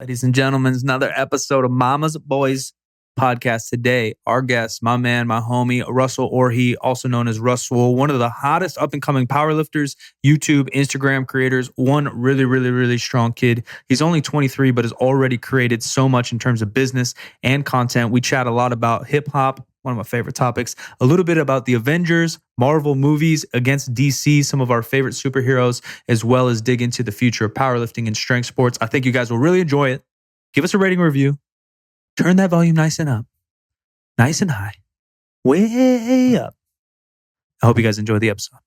Ladies and gentlemen, it's another episode of Mama's Boys podcast today. Our guest, my man, my homie, RussSwole, also known as RussSwole, one of the hottest up-and-coming powerlifters, YouTube, Instagram creators, one really strong kid. He's only 23, but has already created so much in terms of business and content. We chat a lot about hip-hop, one of my favorite topics, a little bit about the Avengers, Marvel movies against DC, some of our favorite superheroes, as well as dig into the future of powerlifting and strength sports. I think you guys will really enjoy it. Give us a rating review. Turn that volume nice and up, nice and high, way up. I hope you guys enjoy the episode.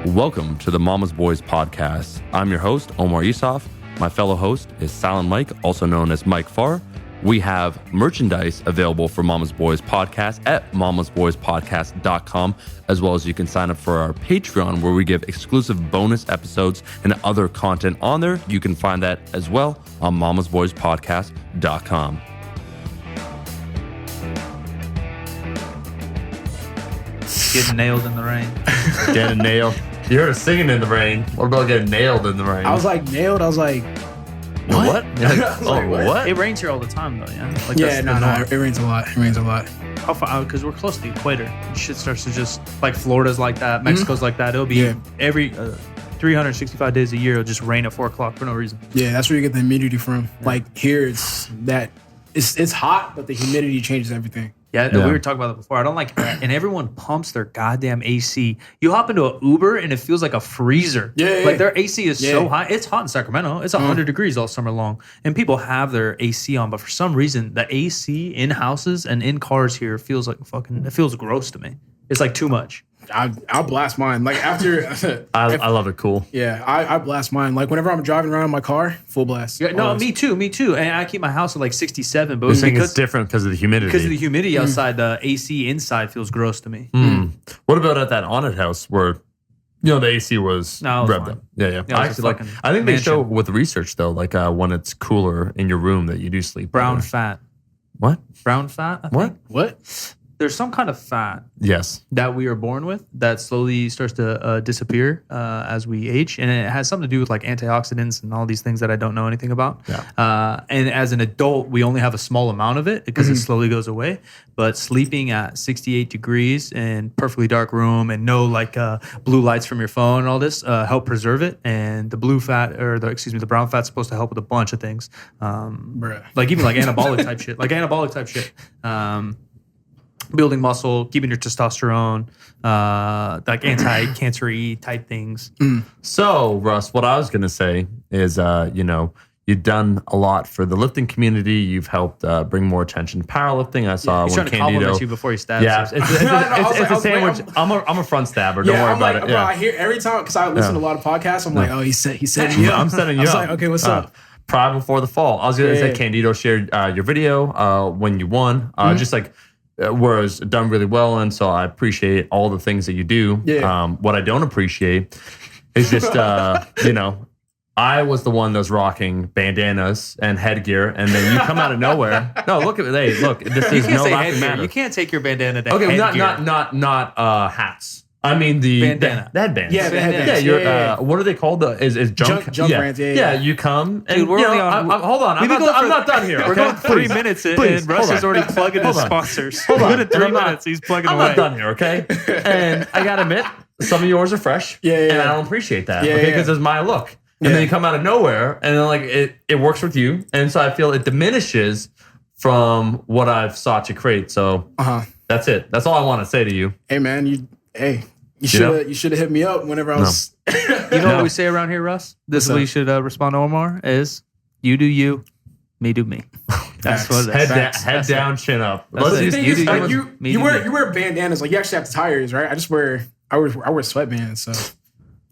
Welcome to the Mama's Boys podcast. I'm your host, Omar Yusuf. My fellow host is Silent Mike, also known as Mike Farr. We have merchandise available for Mama's Boys podcast at mamasboyspodcast.com, as well as you can sign up for our Patreon, where we give exclusive bonus episodes and other content on there. You can find that as well on mamasboyspodcast.com. Getting nailed in the rain. Getting nailed. You heard us singing in the rain. What about getting nailed in the rain? I was like, nailed. I was like, what? What? It rains here all the time, though, yeah? Like, yeah, no, it rains a lot. It rains a lot. How far? Because we're close to the equator. Shit starts to just, like Florida's like that, Mexico's like that. It'll be every 365 days a year, it'll just rain at 4 o'clock for no reason. Yeah, that's where you get the humidity from. Yeah. Like here, it's hot, but the humidity changes everything. Yeah, we were talking about that before. I don't like that. And everyone pumps their goddamn AC. You hop into an Uber and it feels like a freezer. Like their AC is so hot. It's hot in Sacramento. It's 100 degrees all summer long. And people have their AC on. But for some reason, the AC in houses and in cars here feels like it feels gross to me. It's like too much. I'll blast mine. Like after... I love it cool. Yeah, I blast mine. Like whenever I'm driving around in my car, full blast. Yeah, no, me too. And I keep my house at like 67. But it's different because of the humidity. Because of the humidity outside, the AC inside feels gross to me. What about at that haunted house where, the AC was revved up? Yeah. I think they show with research though, like when it's cooler in your room that you do sleep. Brown fat. What? Brown fat? I think. What? There's some kind of fat that we are born with that slowly starts to disappear as we age. And it has something to do with like antioxidants and all these things that I don't know anything about. Yeah. And as an adult, we only have a small amount of it because it slowly goes away. But sleeping at 68 degrees in perfectly dark room and no like blue lights from your phone and all this help preserve it. And the blue fat the brown fat's supposed to help with a bunch of things. Like even like anabolic type shit. Building muscle, keeping your testosterone, like anti-cancer-y type things. So, Russ, what I was going to say is, you've done a lot for the lifting community. You've helped bring more attention to powerlifting. I saw he's when trying to compliment you before he stabs. Yeah, it's a sandwich. I'm a front stabber. Don't worry about it. Bro, I hear every time because I listen to a lot of podcasts. I'm like, oh, he said you up. I'm setting you up. Like, okay, what's up? Pride before the fall. I was going to say Candido shared your video when you won. Just like. Was done really well, and so I appreciate all the things that you do. What I don't appreciate is just I was the one that was rocking bandanas and headgear, and then you come out of nowhere. No, look at this is no laughing matter. You can't take your bandana to headgear. Not hats. I mean the bandana. The headbands. Yeah, the headbands. What are they called? Is junk brands? Yeah, you come and dude, we're only on. Hold on, I'm not done here. We're going 3 minutes in, and Russ is already plugging his sponsors. Hold on, in 3 minutes, he's plugging away. I'm not done here, okay? And I gotta admit, some of yours are fresh, and I don't appreciate that, because it's my look. And then you come out of nowhere, and then like it works with you, and so I feel it diminishes from what I've sought to create. So that's it. That's all I want to say to you. Hey man, you should have hit me up whenever I was. You know what we say around here, Russ? This is what you should respond to Omar is, you do you, me do me. That's what it is. Head down, chin up. You wear bandanas. Like you actually have to tie yours, right? I wear sweatbands, so.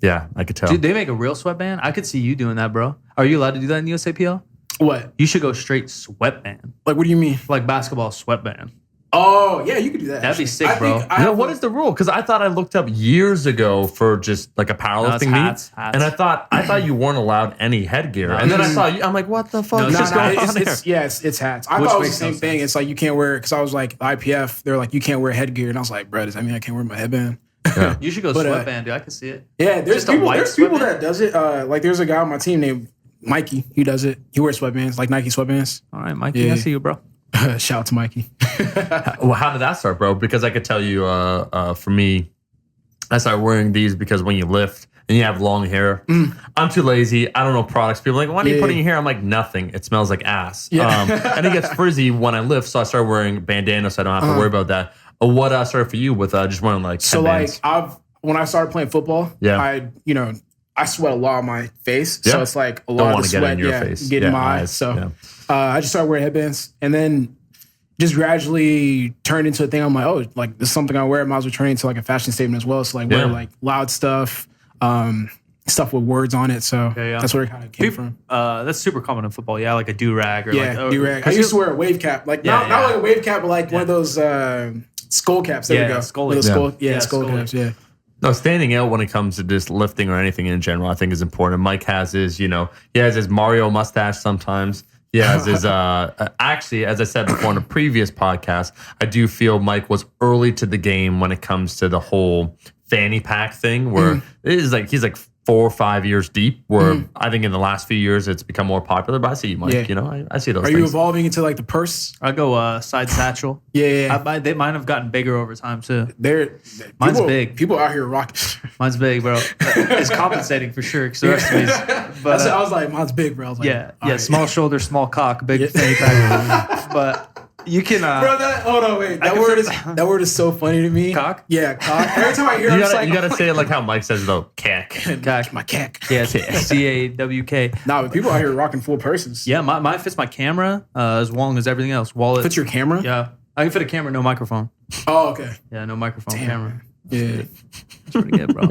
Yeah, I could tell. Dude, they make a real sweatband. I could see you doing that, bro. Are you allowed to do that in the USAPL? What? You should go straight sweatband. Like, what do you mean? Like basketball sweatband. Oh, yeah, you could do that. That'd be sick, bro. What is the rule? Because I thought I looked up years ago for just like a powerlifting meet, hats. And I thought you weren't allowed any headgear. And then I saw you. I'm like, what the fuck is going on here? It's hats. I thought it was the same thing. It's like you can't wear, because I was like, IPF, they're like, you can't wear headgear. And I was like, bro, does that mean I can't wear my headband? Yeah. You should go sweatband, dude. I can see it. Yeah, there's people that does it. Like there's a guy on my team named Mikey. He does it. He wears sweatbands, like Nike sweatbands. All right, Mikey, I see you, bro. Shout out to Mikey. Well, how did that start, bro? Because I could tell you, for me, I started wearing these because when you lift and you have long hair, I'm too lazy. I don't know products. People are like, what are you putting in your hair? I'm like, nothing. It smells like ass. Yeah. And it gets frizzy when I lift, so I started wearing bandanas so I don't have to worry about that. What started for you with just wearing like headbands? Like when I started playing football, I sweat a lot on my face. Yeah. So it's like a lot of the sweat get in my eyes. So I just started wearing headbands, and then just gradually turned into a thing. I'm like, oh, like this is something I wear. I might as well turn into like a fashion statement as well. So like wear like loud stuff, stuff with words on it. So that's where it kind of came from. That's super common in football. Yeah, like a do-rag or do-rag. I used to wear a wave cap, like not like a wave cap, but like one of those skull caps. There we go. Skull caps. Yeah. No, standing out when it comes to just lifting or anything in general, I think is important. Mike has his, he has his Mario mustache sometimes. He has his, actually, as I said before in a previous podcast, I do feel Mike was early to the game when it comes to the whole fanny pack thing, where it is like, he's like 4 or 5 years deep, where I think in the last few years it's become more popular, but I see you, Mike, I see those things. Are you evolving into like the purse? I go side satchel. They might have gotten bigger over time too. Mine's big. People out here rocking. Mine's big, bro. It's compensating for sure. Because the rest of me is, but I was like, mine's big, bro. I was like, right. Small shoulder, small cock, big fanny pack. But you can, bro. Hold on, wait. That word is so funny to me. Cock. Yeah, cock. Every time I hear it, you gotta say it like how Mike says it though. Cack. My cack. Yeah, CAWK. Nah, but people out here rocking full purses. Yeah, mine fits my camera as long as everything else. Wallet. Fits your camera? Yeah, I can fit a camera, no microphone. Oh, okay. Yeah, no microphone. Damn. Camera. Yeah, that's pretty good, bro. You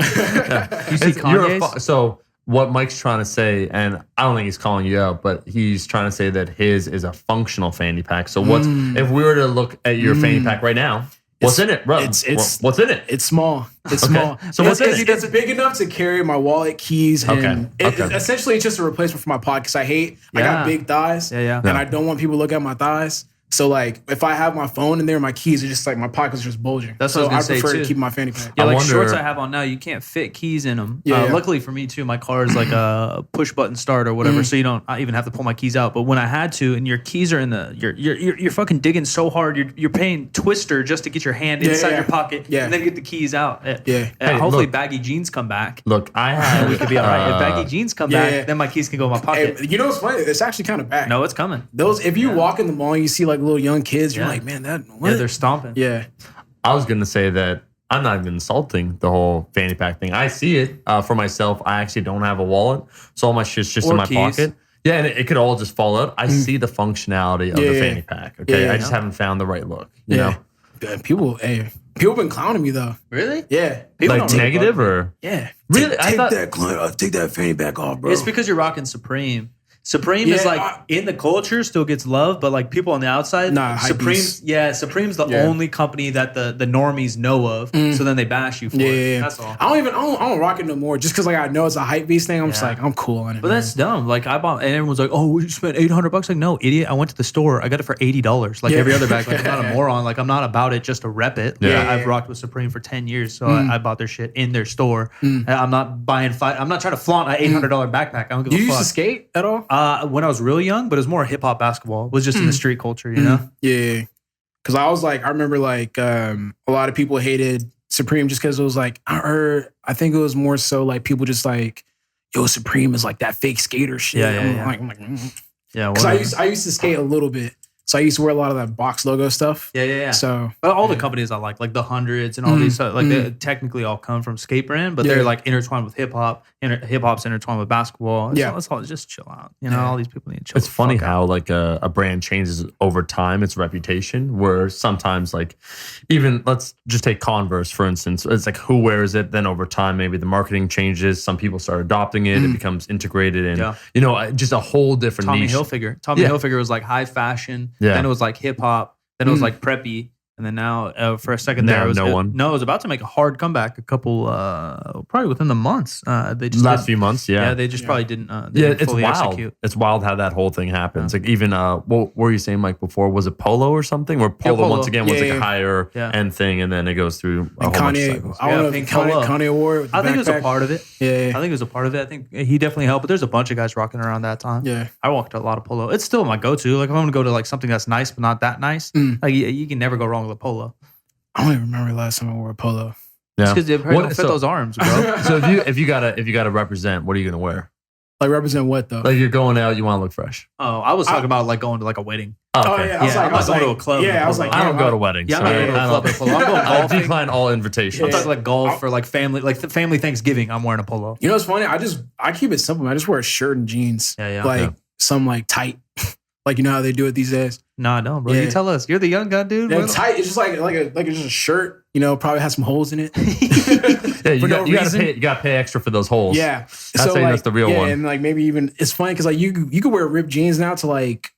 see Kanye's? So what Mike's trying to say, and I don't think he's calling you out, but he's trying to say that his is a functional fanny pack. So if we were to look at your fanny pack right now, what's in it, bro? What's in it? It's small. It's small. So what's in it? It's big enough to carry my wallet, keys, and essentially it's just a replacement for my pockets. I got big thighs, and I don't want people to look at my thighs. So like, if I have my phone in there, my keys are just like my pockets are just bulging. That's what I was gonna say, prefer too. to keep my fanny pack. Yeah, shorts I have on now, you can't fit keys in them. Luckily for me too, my car is like a push button start or whatever, so you don't even have to pull my keys out. But when I had to, and your keys are in the, you're fucking digging so hard, you're paying Twister just to get your hand inside your pocket, and then get the keys out. Hopefully baggy jeans come back. Look, I had we could be all right. If baggy jeans come back, then my keys can go in my pocket. Hey, you know what's funny? It's actually kind of back. No, it's coming. If you walk in the mall and you see like little young kids, you're like, man, what? Yeah, they're stomping. Yeah. I was going to say that I'm not even insulting the whole fanny pack thing. I see it for myself. I actually don't have a wallet, so all my shit's just in my pocket. Yeah, and it could all just fall out. I see the functionality of the fanny pack. Okay, I just haven't found the right look. You know, people been clowning me though. Really? Yeah. People like negative or really? Take that fanny pack off, bro. It's because you're rocking Supreme. Supreme is like in the culture still gets love, but like people on the outside, Supreme's the only company that the normies know of. So then they bash you for it. That's all. I don't rock it no more just because like I know it's a hype beast thing. I'm just like I'm cool on it. But that's dumb. Like I bought, and everyone's like, "Oh, you spent $800." Like, no, idiot. I went to the store. I got it for $80. Like every other bag. Like I'm not a moron. Like I'm not about it just to rep it. I've rocked with Supreme for 10 years, so I bought their shit in their store. I'm not buying I'm not trying to flaunt an $800 backpack. I don't give a fuck. You used to skate at all? When I was really young, but it was more hip hop basketball. It was just in the street culture, you know? Yeah. Because I remember like a lot of people hated Supreme just because it was like, I think it was more so like people just like, yo, Supreme is like that fake skater shit. I'm like, Because I used to skate a little bit. So I used to wear a lot of that box logo stuff. Yeah. So all the companies I like the Hundreds and all these, like they technically all come from skate brand, but they're like intertwined with hip hop. Hip hop's intertwined with basketball. Let's all just chill out. You know, all these people need to chill. It's funny how like a brand changes over time, its reputation. Where sometimes like even let's just take Converse for instance. It's like who wears it. Then over time, maybe the marketing changes. Some people start adopting it. It becomes integrated and you know just a whole different niche. Tommy Hilfiger was like high fashion. Then it was like hip hop. Then it was like preppy. And then now, for a second there, it was about to make a hard comeback. A couple, probably within the months. They just last few months, yeah. They just probably didn't. Didn't it's fully wild. Execute. It's wild how that whole thing happens. Like even, what were you saying, Mike? Before was it Polo or something? Where Polo once again was like a higher end thing, and then it goes through a whole bunch of cycles. I don't know if Kanye award. I think it was a part of it. Yeah, I think it was a part of it. I think he definitely helped. But there's a bunch of guys rocking around that time. Yeah, I walked a lot of Polo. It's still my go-to. Like if I'm gonna go to like something that's nice but not that nice, like you can never go wrong with a Polo. I don't even remember the last time I wore a Polo. Yeah, because it don't fit those arms, bro. So if you gotta represent, what are you gonna wear? Like represent what though? Like you're going out, you want to look fresh. Oh, I was talking about like going to like a wedding. Oh, okay. Yeah, I was going to a club. Yeah, I was like, I don't go to weddings. Yeah, I'm not going to a club. I'm going golfing. I decline all invitations. I'm talking like golf or like family, family Thanksgiving. I'm wearing a Polo. You know what's funny? I keep it simple. I just wear a shirt and jeans. Some like tight. Like you know how they do it these days. No, I don't, bro. You tell us. You're the young guy, dude. Yeah, tight. It's just like it's just a shirt. You know, probably has some holes in it. You gotta pay extra for those holes. Yeah, that's that's the real one. And like maybe even it's funny because like you could wear ripped jeans now to like.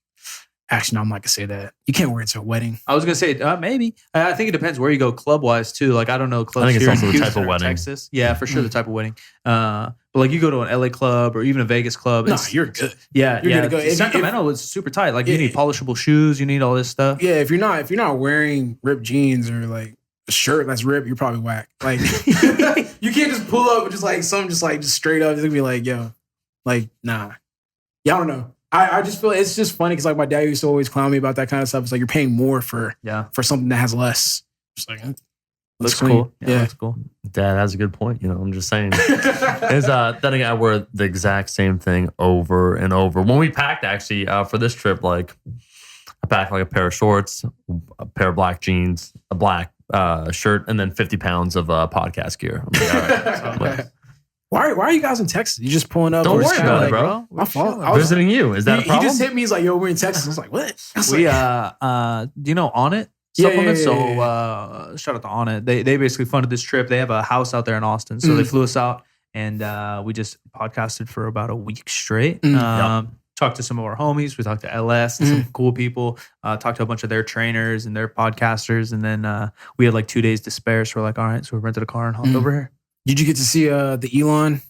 Actually, no, I'm not gonna say that. You can't wear it to a wedding. I was gonna say maybe. I think it depends where you go club wise too. Like I don't know clubs. I think it's also the type of wedding. Texas. Yeah, for sure the type of wedding. But like you go to an LA club or even a Vegas club. No, you're good. Yeah, you're good to go. Sacramento is super tight. Like you need polishable shoes. You need all this stuff. Yeah, if you're not wearing ripped jeans or like a shirt that's ripped, you're probably whack. Like you can't just pull up and just like something just straight up. It's gonna be like, yo, like nah. Yeah, I don't know. I just feel it's just funny because like my dad used to always clown me about that kind of stuff. It's like you're paying more for something that has less. Just like looks cool. Yeah, looks cool. Dad has a good point. You know, I'm just saying. Then again, I wear the exact same thing over and over. When we packed actually for this trip, like I packed like a pair of shorts, a pair of black jeans, a black shirt, and then 50 pounds of podcast gear. I'm like, all right. Why are you guys in Texas? You just pulling up? Don't worry about it, bro. My fault. I was visiting you. Is that a problem? He just hit me. He's like, yo, we're in Texas. I was like, what? Do you know On It? Supplements. Yeah. So shout out to On It. They basically funded this trip. They have a house out there in Austin. So they flew us out and we just podcasted for about a week straight. Talked to some of our homies. We talked to LS and some cool people. Talked to a bunch of their trainers and their podcasters. And then we had like 2 days to spare. So we're like, all right. So we rented a car and hopped over here. Did you get to see the Elon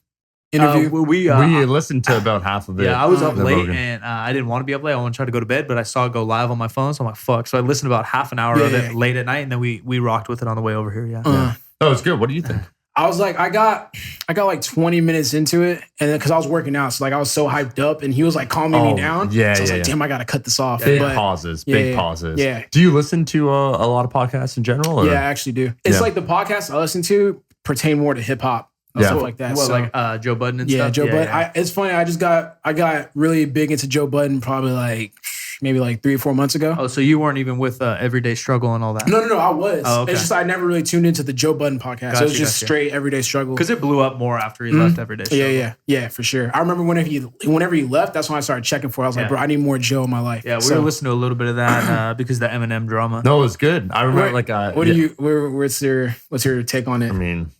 interview? We listened to about half of it. Yeah, I was up late and I didn't want to be up late. I wanted to try to go to bed, but I saw it go live on my phone. So I'm like, fuck. So I listened about half an hour of it late at night, and then we rocked with it on the way over here. Yeah. Oh, it's good. What do you think? I was like, I got like 20 minutes into it, and then because I was working out, so like I was so hyped up, and he was like calming me down. Yeah, so I was like, damn, I gotta cut this off. Big pauses. Yeah. Do you listen to a lot of podcasts in general? Or? Yeah, I actually do. It's like the podcasts I listen to pertain more to hip hop. Stuff like that. What, so, like Joe Budden and stuff? Yeah, Joe Budden. Yeah. It's funny. I got really big into Joe Budden probably like maybe like 3 or 4 months ago. Oh, so you weren't even with Everyday Struggle and all that? No, I was. Oh, okay. It's just I never really tuned into the Joe Budden podcast. So it was just straight Everyday Struggle. Because it blew up more after he left Everyday Struggle. Yeah, for sure. I remember whenever he left, that's when I started checking for it. I was like, bro, I need more Joe in my life. Yeah, we were listening to a little bit of that because of the Eminem drama. No, it was good. I remember what's your take on it? I mean,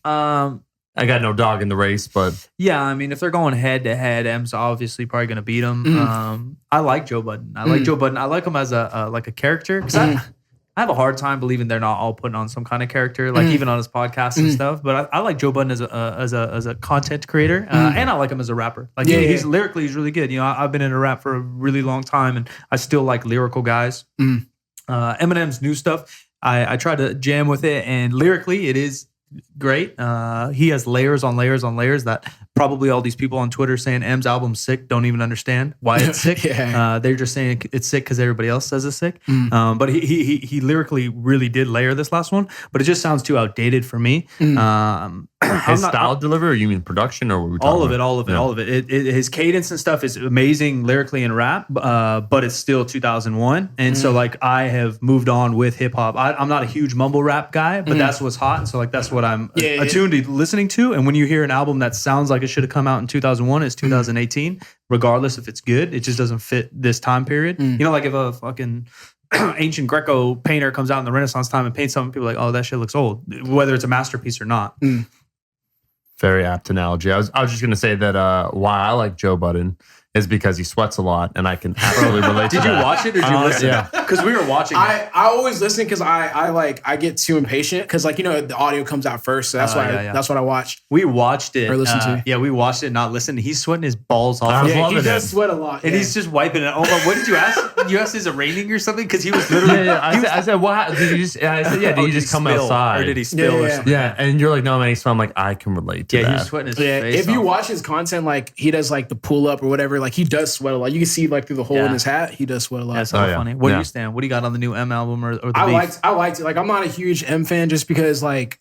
I got no dog in the race, but yeah, I mean, if they're going head to head, M's obviously probably going to beat him. I like Joe Budden. I like Joe Budden. I like him as a character because I have a hard time believing they're not all putting on some kind of character, like even on his podcast and stuff. But I like Joe Budden as a content creator, and I like him as a rapper. Like he's lyrically, he's really good. You know, I've been in a rap for a really long time, and I still like lyrical guys. Eminem's new stuff, I try to jam with it, and lyrically, it is great. He has layers on layers on layers that probably all these people on Twitter saying M's album's sick don't even understand why it's sick. They're just saying it's sick because everybody else says it's sick. But he lyrically really did layer this last one, but it just sounds too outdated for me. His style delivery, or you mean production, or what were we talking about? All of it. His cadence and stuff is amazing lyrically in rap, but it's still 2001. And so like I have moved on with hip hop. I'm not a huge mumble rap guy, but that's what's hot. And so like that's what I'm attuned to listening to. And when you hear an album that sounds like it should have come out in 2001, it's 2018, regardless if it's good, it just doesn't fit this time period. You know, like if a fucking ancient Greco painter comes out in the Renaissance time and paints something, people are like, oh, that shit looks old, whether it's a masterpiece or not. Very apt analogy. I was just going to say that why I like Joe Budden is because he sweats a lot, and I can absolutely relate to that. Did you watch it or did you listen? Yeah. Because we were watching I always listen because I get too impatient because the audio comes out first, so that's that's what I watch. We watched it. Or listen to. Yeah, we watched it, not listened. He's sweating his balls off. He does sweat a lot. And he's just wiping it. Oh, what did you ask? You asked, is it raining or something? Because he was literally... I said, what? Did you just... I said, yeah, did you just come outside? Or did he spill or something? Yeah, and you're like, no, man, I'm like, I can relate to that. Yeah, he's sweating his face If you watch his content, like, he does, like, the pull-up or whatever, like, he does sweat a lot. You can see, like, through the hole in his hat, he does sweat a lot. That's so funny. What do you stand? What do you got on the new M album or the beef? I liked it. Like, I'm not a huge M fan just because, like,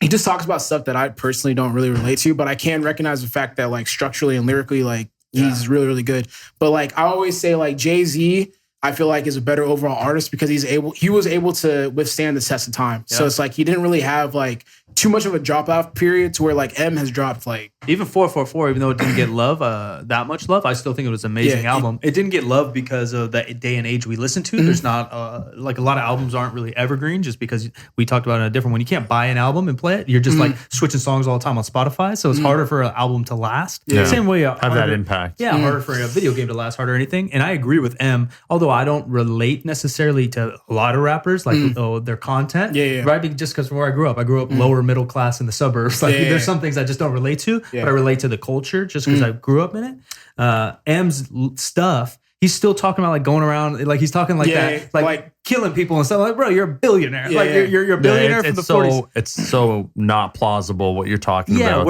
he just talks about stuff that I personally don't really relate to, but I can recognize the fact that, like, structurally and lyrically, like, he's really, really good. But, like, I always say, like, Jay-Z, I feel like is a better overall artist because he was able to withstand the test of time. Yeah. So it's like he didn't really have like too much of a drop-off period to where like M has dropped like... Even 444, even though it didn't get love, that much love, I still think it was an amazing album. It didn't get love because of the day and age we listen to. There's not, like a lot of albums aren't really evergreen just because we talked about it in a different one. You can't buy an album and play it. You're just like switching songs all the time on Spotify. So it's harder for an album to last. Yeah. Same way. Have that impact. Yeah, harder for a video game to last, harder or anything. And I agree with M, although I don't relate necessarily to a lot of rappers, like their content. Right? Just because from where I grew up lower middle class in the suburbs. Like there's some things I just don't relate to, but I relate to the culture just because I grew up in it. M's stuff, he's still talking about like going around, like he's talking like that, like killing people and stuff. Like, bro, you're a billionaire. You're a billionaire from the 40s. It's so not plausible what you're talking about.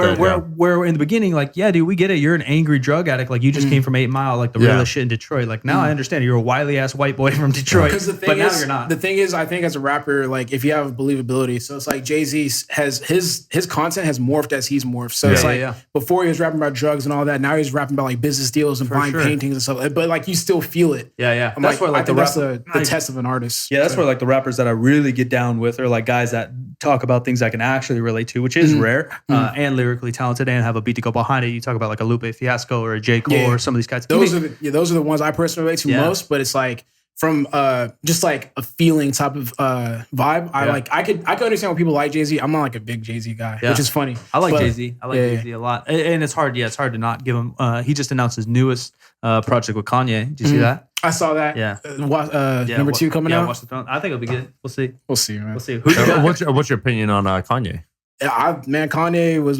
Where in the beginning, like, yeah, dude, we get it. You're an angry drug addict. Like, you just came from 8 Mile, like the realest shit in Detroit. Like, now I understand you're a wily ass white boy from Detroit. But now you're not. The thing is, I think as a rapper, like, if you have believability, so it's like Jay-Z has his content has morphed as he's morphed. So it's like before he was rapping about drugs and all that. Now he's rapping about like business deals and buying paintings and stuff. But like, you still feel it. Yeah. That's where like that's the test of an artist. Yeah, that's where like the rappers that I really get down with are like guys that talk about things I can actually relate to, which is rare, and lyrically talented and have a beat to go behind it. You talk about like a Lupe Fiasco or a J. Cole or some of these guys. Those are the ones I personally relate to most, but it's like from just like a feeling type of vibe. I could understand why people like Jay-Z. I'm not like a big Jay-Z guy, which is funny. I like Jay-Z. I like Jay-Z a lot. And it's hard. Yeah, it's hard to not give him. He just announced his newest project with Kanye. Did you see that? I saw that. Yeah. Number 2 coming out. Watch the Throne. I think it'll be good. We'll see. Man. We'll see. What's your opinion on Kanye? Kanye was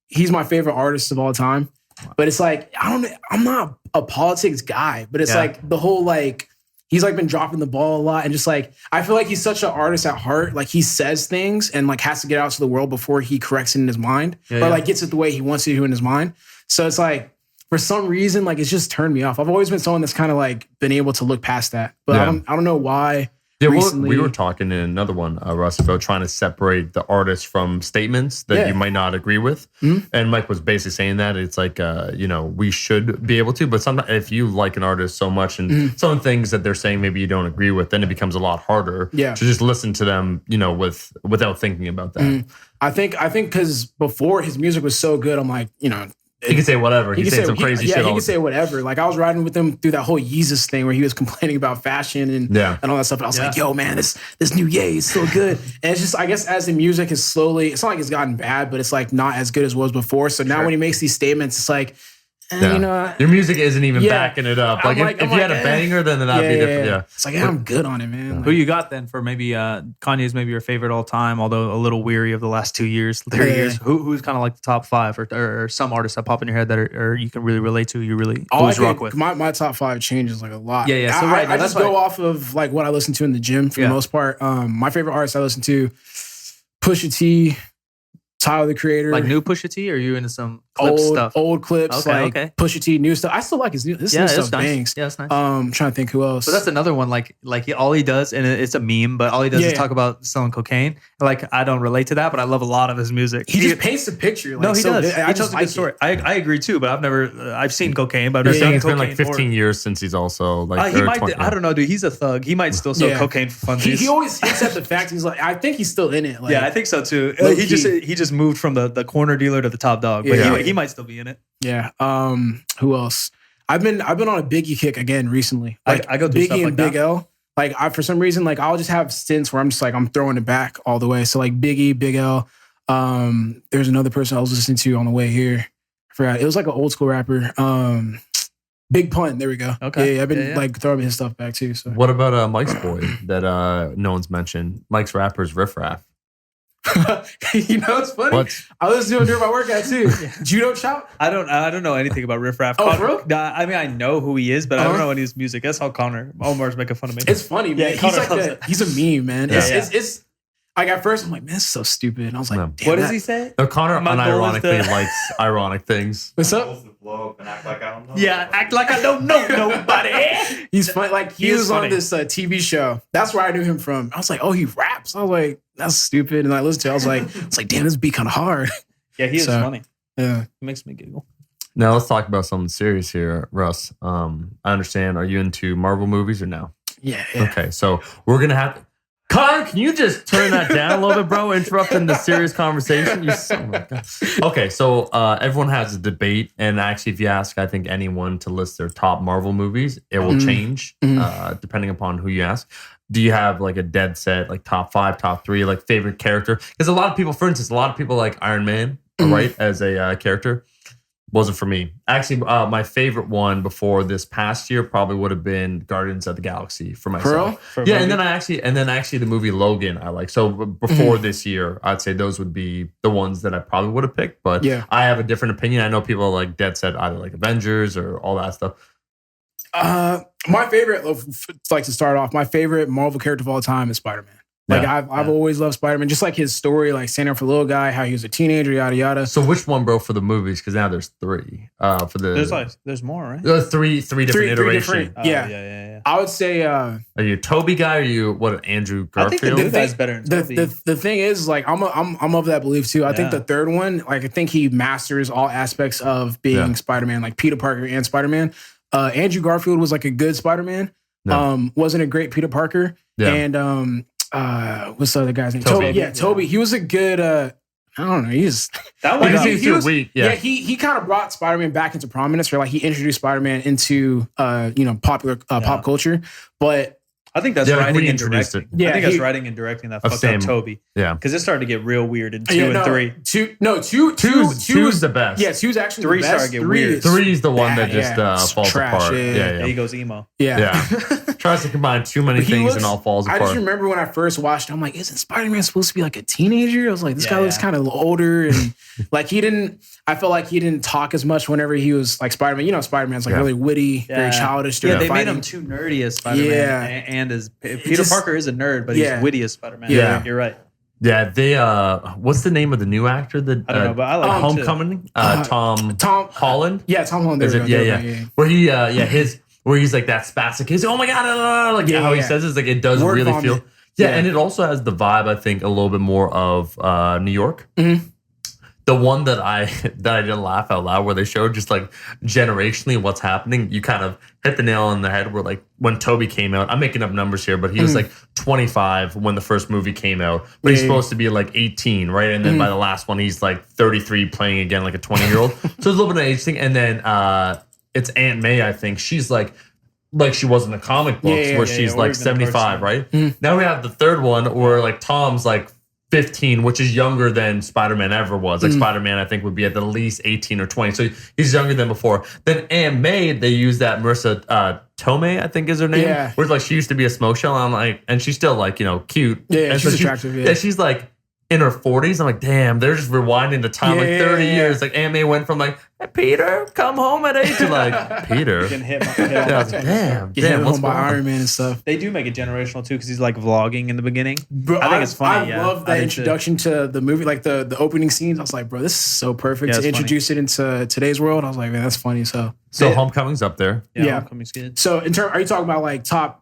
he's my favorite artist of all time. But it's like, I'm not a politics guy, but it's like the whole like, he's like been dropping the ball a lot. And just like, I feel like he's such an artist at heart. Like he says things and like has to get out to the world before he corrects it in his mind or like gets it the way he wants it to in his mind. So it's like, for some reason, like it's just turned me off. I've always been someone that's kind of like been able to look past that. But I don't know why. Yeah, we were talking in another one, Russ, about trying to separate the artist from statements that you might not agree with. And Mike was basically saying that it's like, we should be able to, but sometimes if you like an artist so much and some things that they're saying maybe you don't agree with, then it becomes a lot harder to just listen to them, without thinking about that. I think because before his music was so good, I'm like, he can say whatever. He can say some crazy shit. Yeah, he can say whatever. Like I was riding with him through that whole Yeezus thing where he was complaining about fashion and all that stuff. And I was like, yo, man, this new Ye is so good. And it's just, I guess as the music is slowly, it's not like it's gotten bad, but it's like not as good as it was before. So now when he makes these statements, it's like, your music isn't even backing it up. Like if you had a banger, then that'd be different. Yeah. It's like, I'm good on it, man. Who you got then for maybe Kanye's maybe your favorite all time, although a little weary of the last 2 years, 3 years. Who's kind of like the top 5 or some artists that pop in your head that are you can really relate to? You really always rock with. My top 5 changes like a lot. Yeah. So I just go off of like what I listen to in the gym for the most part. My favorite artists I listen to, Pusha T, Tyler the Creator. Like new Pusha T, or are you into some clip stuff? Old clips, Pusha T, new stuff. I still like his new stuff. Bangs. Yeah, that's nice. I'm trying to think who else. But that's another one. Like all he does, and it's a meme, but all he does is talk about selling cocaine. Like I don't relate to that, but I love a lot of his music. He just paints the picture. Like, no, he does. He tells a good story. I agree too, but I've seen cocaine, but I've it's been like 15 years since he's also like. He might. 20, I don't know, dude. He's a thug. He might still sell cocaine for fun. He always hits at the fact. He's like, I think he's still in it. Like, yeah, I think so too. He just moved from the corner dealer to the top dog, but he might still be in it. Yeah. Who else? I've been on a Biggie kick again recently. Like I go through Biggie stuff like and Big that. L. Like for some reason, like I'll just have stints where I'm just like I'm throwing it back all the way. So like Biggie, Big L. There's another person I was listening to on the way here. I forgot. It was like an old school rapper. Big Pun. There we go. Okay. Yeah, I've been like throwing his stuff back too. So. What about Mike's boy that no one's mentioned? Mike's rapper's Riff Raff. You know, it's funny. I was doing during my workout too. Judo chop. I don't know anything about Riff Raff. Oh, for real? I mean, I know who he is, but I don't know any of his music. That's how Omar's making fun of me. It's funny, man. Yeah, he's a meme, man. Yeah. It's like at first I'm like, man, this is so stupid. And I was like, damn, what does he say? No, Connor unironically likes ironic things. What's up? And act like I don't know. Yeah, act like I don't know nobody. He's funny. Like he was on this TV show. That's where I knew him from. I was like, oh, he raps. I was like, that's stupid. And I listened to it. I was like, damn, this beat kind of hard. Yeah, he is funny. Yeah, it makes me giggle. Now let's talk about something serious here, Russ. I understand. Are you into Marvel movies or no? Yeah. Okay, so we're gonna have to. Connor, can you just turn that down a little bit, bro? Interrupting the serious conversation. Oh my God. Okay, so everyone has a debate, and actually, if you ask, I think anyone to list their top Marvel movies, it will change depending upon who you ask. Do you have like a dead set, like top 5, top 3, like favorite character? Because a lot of people, for instance, like Iron Man, right, as a character. Wasn't for me. Actually, my favorite one before this past year probably would have been Guardians of the Galaxy for myself. Yeah, and then actually the movie Logan I like. So before this year, I'd say those would be the ones that I probably would have picked. But I have a different opinion. I know people are like dead set either like Avengers or all that stuff. My favorite, like to start off, my favorite Marvel character of all time is Spider-Man. Like I've always loved Spider-Man, just like his story, like standing up for the little guy, how he was a teenager, yada yada. So which one, bro, for the movies? Because now there's 3. For the there's more, right? Three different iterations. Yeah. I would say. Are you a Toby guy? Or are you Andrew Garfield? I think the new guy's better than Toby. The thing is, like, I'm of that belief too. I think the third one, like, I think he masters all aspects of being Spider-Man, like Peter Parker and Spider-Man. Andrew Garfield was like a good Spider-Man. Wasn't a great Peter Parker. Yeah. And what's the other guy's name? Toby. Toby. He was a good. I don't know. He's that one. He was weak. Yeah. He kind of brought Spider-Man back into prominence, or like he introduced Spider-Man into popular pop culture. But I think that's writing and directing. Yeah, I think that's writing and directing that fucked up Toby. Yeah, because it started to get real weird in 2 and 3. Two's the best. Yeah, 2's actually 3 the best. Started to get weird. 3's the one that just falls apart. Yeah, he goes emo. Yeah. Tries to combine too many things and all falls apart. I just remember when I first watched it, I'm like, isn't Spider-Man supposed to be like a teenager? I was like, this guy looks kind of older. And like I felt like he didn't talk as much whenever he was like Spider-Man. You know, Spider-Man's like really witty, very childish. Yeah, they made him too nerdy as Spider-Man. And as Peter Parker is a nerd, but he's witty as Spider-Man. Yeah, you're right. Yeah, they what's the name of the new actor that I don't know, but I like Homecoming? Tom Holland? Yeah, Tom Holland. Is it? Yeah. Where he where he's like that spastic. He's oh my God, like how he says it's like it does really feel. Yeah, and it also has the vibe, I think, a little bit more of New York. Mm-hmm. The one that I didn't laugh out loud, where they showed just like generationally what's happening. You kind of hit the nail on the head. Where like when Toby came out, I'm making up numbers here, but he was like 25 when the first movie came out, but he's supposed to be like 18, right? And then by the last one, he's like 33, playing again like a 20-year-old. So it's a little bit of an age thing. And then it's Aunt May, I think. She's like she was in the comic books, where she's like 75, right? Now we have the third one where like Tom's like 15, which is younger than Spider-Man ever was. Like Spider-Man, I think, would be at the least 18 or 20. So he's younger than before. Then Aunt May, they use that Marissa Tomei, I think is her name. Yeah. Where like she used to be a smoke show. And I'm like, and she's still like, cute. Yeah, and she's attractive. Yeah, she's like in her 40s. I'm like, damn, they're just rewinding the time like 30 years. Like Aunt May went from like, hey, Peter, come home at 8 to like, Peter. Damn, what's by Iron Man and stuff. They do make it generational too, because he's like vlogging in the beginning. Bro, I think it's funny. I love that introduction to the movie, like the opening scenes. I was like, bro, this is so perfect to introduce it into today's world. I was like, man, that's funny. So Homecoming's up there. Yeah, Homecoming's good. So are you talking about like top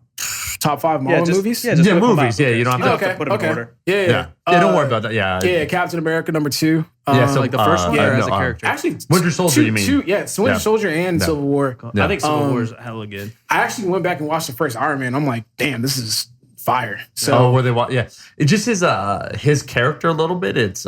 5 Marvel movies? Yeah, movies. Yeah, you don't have to put them in order. Yeah. Don't worry about that. Yeah, Captain America #2. So like the first one, or as a character. Actually, Winter Soldier. You mean? Winter Soldier and Civil War. I think Civil War is hella good. I actually went back and watched the first Iron Man. I'm like, damn, this is fire. So where they it just his character a little bit. It's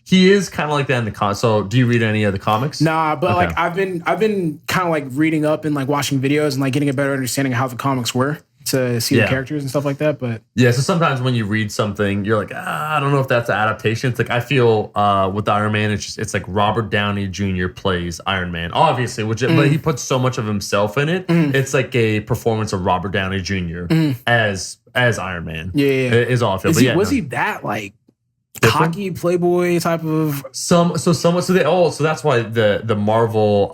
he is kind of like that in the comics. So do you read any of the comics? Nah, but like I've been kind of like reading up and like watching videos and like getting a better understanding of how the comics were. to see the characters and stuff like that. But so sometimes when you read something, you're like, I don't know if that's an adaptation. It's like I feel with Iron Man, it's like Robert Downey Jr. plays Iron Man, obviously, but he puts so much of himself in it. It's like a performance of Robert Downey Jr. as Iron Man. Is all I feel. Was he that like cocky playboy type of so that's why the Marvel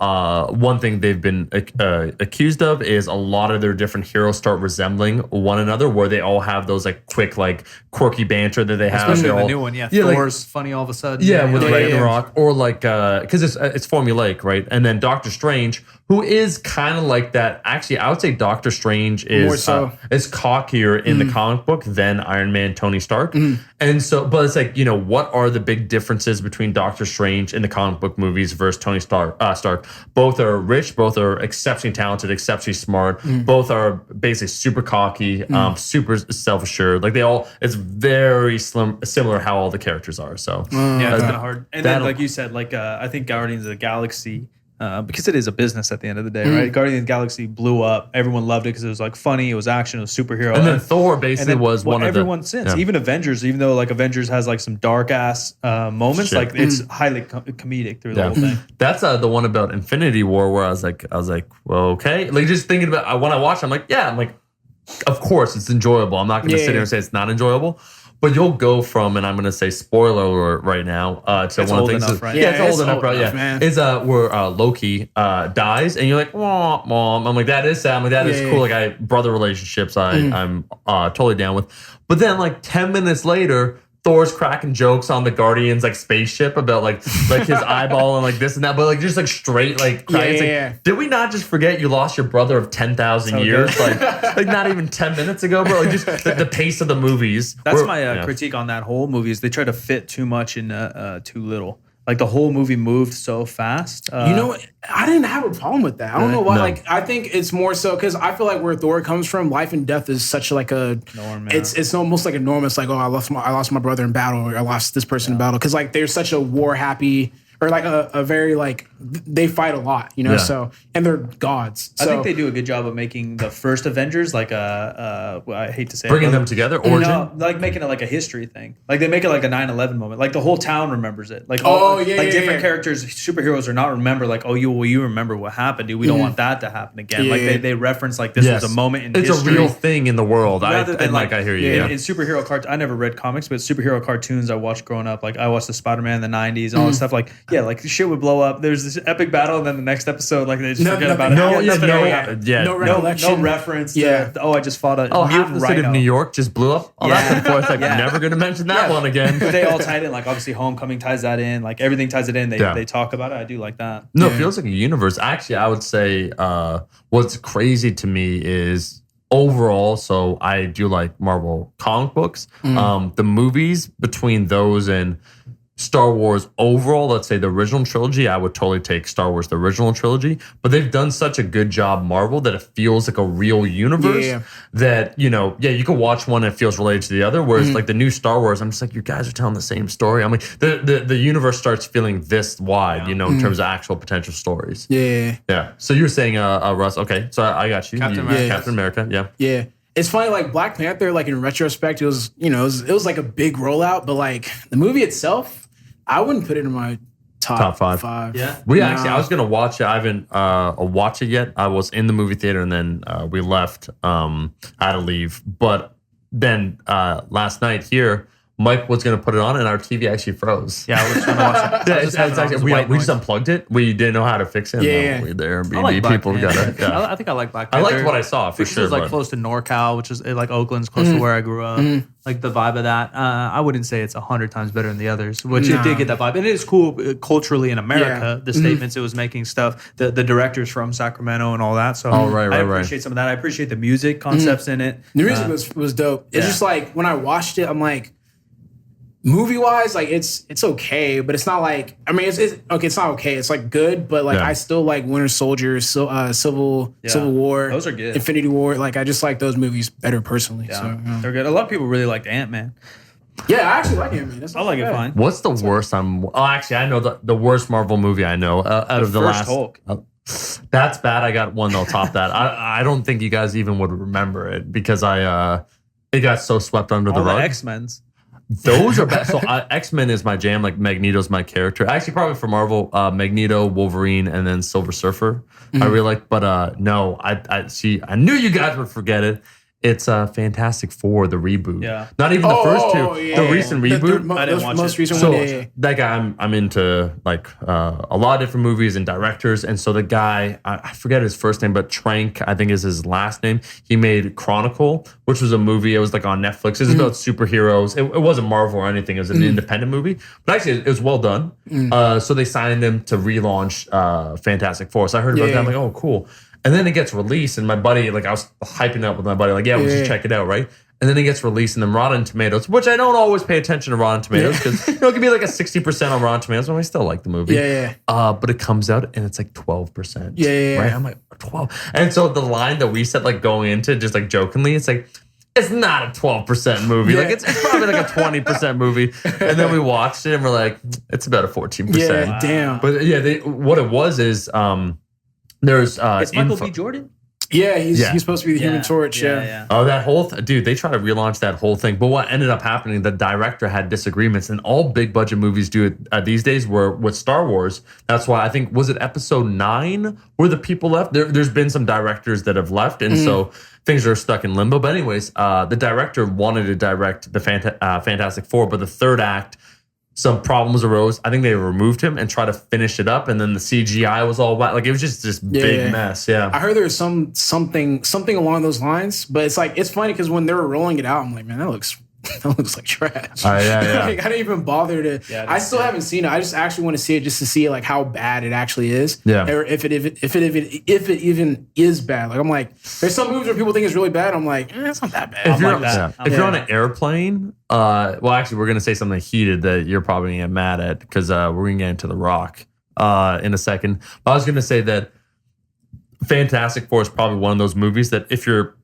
one thing they've been accused of is a lot of their different heroes start resembling one another, where they all have those like quick like quirky banter that they have. Especially the new one, Thor's like, funny all of a sudden. With Ragnarok, or like because it's formulaic, right? And then Doctor Strange, who is kind of like that. Actually, I would say Doctor Strange is cockier in the comic book than Iron Man, Tony Stark. And so, but it's like, what are the big differences between Doctor Strange in the comic book movies versus Tony Stark? Both are rich, both are exceptionally talented, exceptionally smart. Both are basically super cocky, super self-assured. Like it's very similar how all the characters are. So it's kind of hard. And then, like you said, like I think Guardians of the Galaxy. Because it is a business at the end of the day, right? Guardians of the Galaxy blew up. Everyone loved it because it was like funny, it was action, it was superhero. And then Thor basically was one of everyone since. Even Avengers, even though like Avengers has like some dark ass moments, like it's highly comedic through the whole thing. That's the one about Infinity War where I was like, well, okay. Like just thinking about when I watched, I'm like, of course it's enjoyable. I'm not going to sit here and say it's not enjoyable. But you'll go from, and I'm going to say spoiler alert right now, to one of the things. Enough, right? It's old enough, right? Man. It's where Loki dies, and you're like, "Oh, mom." I'm like, that is sad. I'm like, that is cool. Like, brother relationships, I'm totally down with. But then, like 10 minutes later, Thor's cracking jokes on the Guardians like spaceship about like his eyeball and like this and that, but like just like straight like crying. Did we not just forget you lost your brother of 10,000 years? Like not even 10 minutes ago, bro. Like just the pace of the movies. That's my critique on that whole movie is they try to fit too much in too little. Like the whole movie moved so fast. I didn't have a problem with that. I don't know why. No. Like I think it's more so because I feel like where Thor comes from, life and death is such like a norm. It's almost like a norm. It's like, oh, I lost my brother in battle, or I lost this person in battle. Because like there's such a war happy. Or like a very like they fight a lot, So and they're gods. So, I think they do a good job of making the first Avengers like I hate to say bringing them together, origin, like making it like a history thing. Like they make it like a 9/11 moment. Like the whole town remembers it. Like different characters, superheroes are not remember like you remember what happened, dude. We don't want that to happen again. Yeah. Like they reference like this was a moment in history. It's a real thing in the world. I hear you. In superhero cartoons, I never read comics, but superhero cartoons I watched growing up. Like I watched the Spider-Man in the 90s and all this stuff. Like like shit would blow up. There's this epic battle, and then the next episode, like they just forget about it. No reference. I just fought a half the city of New York just blew up. That's before. It's never going to mention that one again. But they all tied in. Like obviously, Homecoming ties that in. Like everything ties it in. They talk about it. I do like that. No, it feels like a universe. Actually, I would say what's crazy to me is overall. So I do like Marvel comic books. The movies between those and Star Wars overall, let's say the original trilogy, I would totally take Star Wars, the original trilogy. But they've done such a good job, Marvel, that it feels like a real universe that, you can watch one and it feels related to the other. Whereas like the new Star Wars, I'm just like, you guys are telling the same story. I mean, the universe starts feeling this wide, in terms of actual potential stories. Yeah. So you're saying, Russ, okay, so I got you. Captain America. Yeah. It's funny, like Black Panther, like in retrospect, it was, it was like a big rollout, but like the movie itself, I wouldn't put it in my top five. Yeah. I was going to watch it. I haven't watched it yet. I was in the movie theater and then we left. I had to leave. But then last night here, Mike was going to put it on and our TV actually froze. Yeah, I was trying to watch it. We just unplugged it. We didn't know how to fix it. The Airbnb people got it. I think I like Black Panther. I liked what I saw for sure. It was like close to NorCal, which is like Oakland's close to where I grew up. Like the vibe of that. I wouldn't say it's 100 times better than the others, which it did get that vibe. And it is cool culturally in America, the statements it was making, stuff, the directors from Sacramento and all that. So I appreciate some of that. I appreciate the music concepts in it. The music was dope. It's just like when I watched it, I'm like, movie wise, like it's okay, but it's not like it's okay. It's not okay. It's like good, but like I still like Winter Soldier, Civil War. Those are good. Infinity War. Like I just like those movies better personally. Yeah. So they're good. A lot of people really liked Ant-Man. Yeah, I actually like Ant-Man. I like it fine. What's the worst? Actually, I know the worst Marvel movie I know out of the last Hulk. That's bad. I got one that'll top that. I don't think you guys even would remember it because it got so swept under the rug. The X-Men's. Those are bad. So X-Men is my jam. Like Magneto's my character. Actually, probably for Marvel, Magneto, Wolverine, and then Silver Surfer. I really like. But no, I see. I knew you guys would forget it. It's Fantastic Four, the reboot. Yeah. Not even the first two. Yeah, the recent reboot. I didn't watch most recent one. So that guy, I'm into like a lot of different movies and directors. And so the guy, I forget his first name, but Trank, I think is his last name. He made Chronicle, which was a movie. It was like on Netflix. It was about superheroes. It wasn't Marvel or anything. It was an independent movie. But actually, it was well done. So they signed him to relaunch Fantastic Four. So I heard about that. I'm like, oh, cool. And then it gets released, and my buddy, like I was hyping up with my buddy, like, yeah, we should check it out, right? And then it gets released, and then Rotten Tomatoes, which I don't always pay attention to Rotten Tomatoes because it can be like a 60% on Rotten Tomatoes, and I still like the movie. But it comes out and it's like 12%. Right? I'm like 12. And so the line that we said, like going into, just like jokingly, it's like, it's not a 12% movie. Like it's probably like a 20% movie. And then we watched it, and we're like, it's about a 14%. Yeah, damn. But what it was is. There's it's Michael B. Jordan. Yeah, he's supposed to be the Human Torch. Yeah. Oh, that whole dude. They try to relaunch that whole thing, but what ended up happening? The director had disagreements, and all big budget movies do it these days. Were with Star Wars. That's why I think was it Episode 9 where the people left. There's been some directors that have left, and so things are stuck in limbo. But anyways, the director wanted to direct the Fantastic Four, but the third act. Some problems arose. I think they removed him and tried to finish it up, and then the CGI was all wet. Like it was just this big mess. Yeah, I heard there was something along those lines, but it's funny because when they were rolling it out, I'm like, man, that looks like trash. Yeah. Like, I didn't even bother to. Yeah, I still haven't seen it. I just actually want to see it just to see like how bad it actually is. Yeah, or if it even is bad. Like I'm like, there's some movies where people think it's really bad. I'm like, it's not that bad. If you're on an airplane, well, actually, we're gonna say something heated that you're probably gonna get mad at because we're gonna get into The Rock in a second. But I was gonna say that Fantastic Four is probably one of those movies that if you're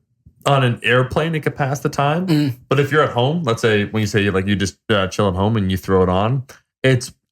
on an airplane, it could pass the time. But if you're at home, let's say when you say you just chill at home and you throw it on,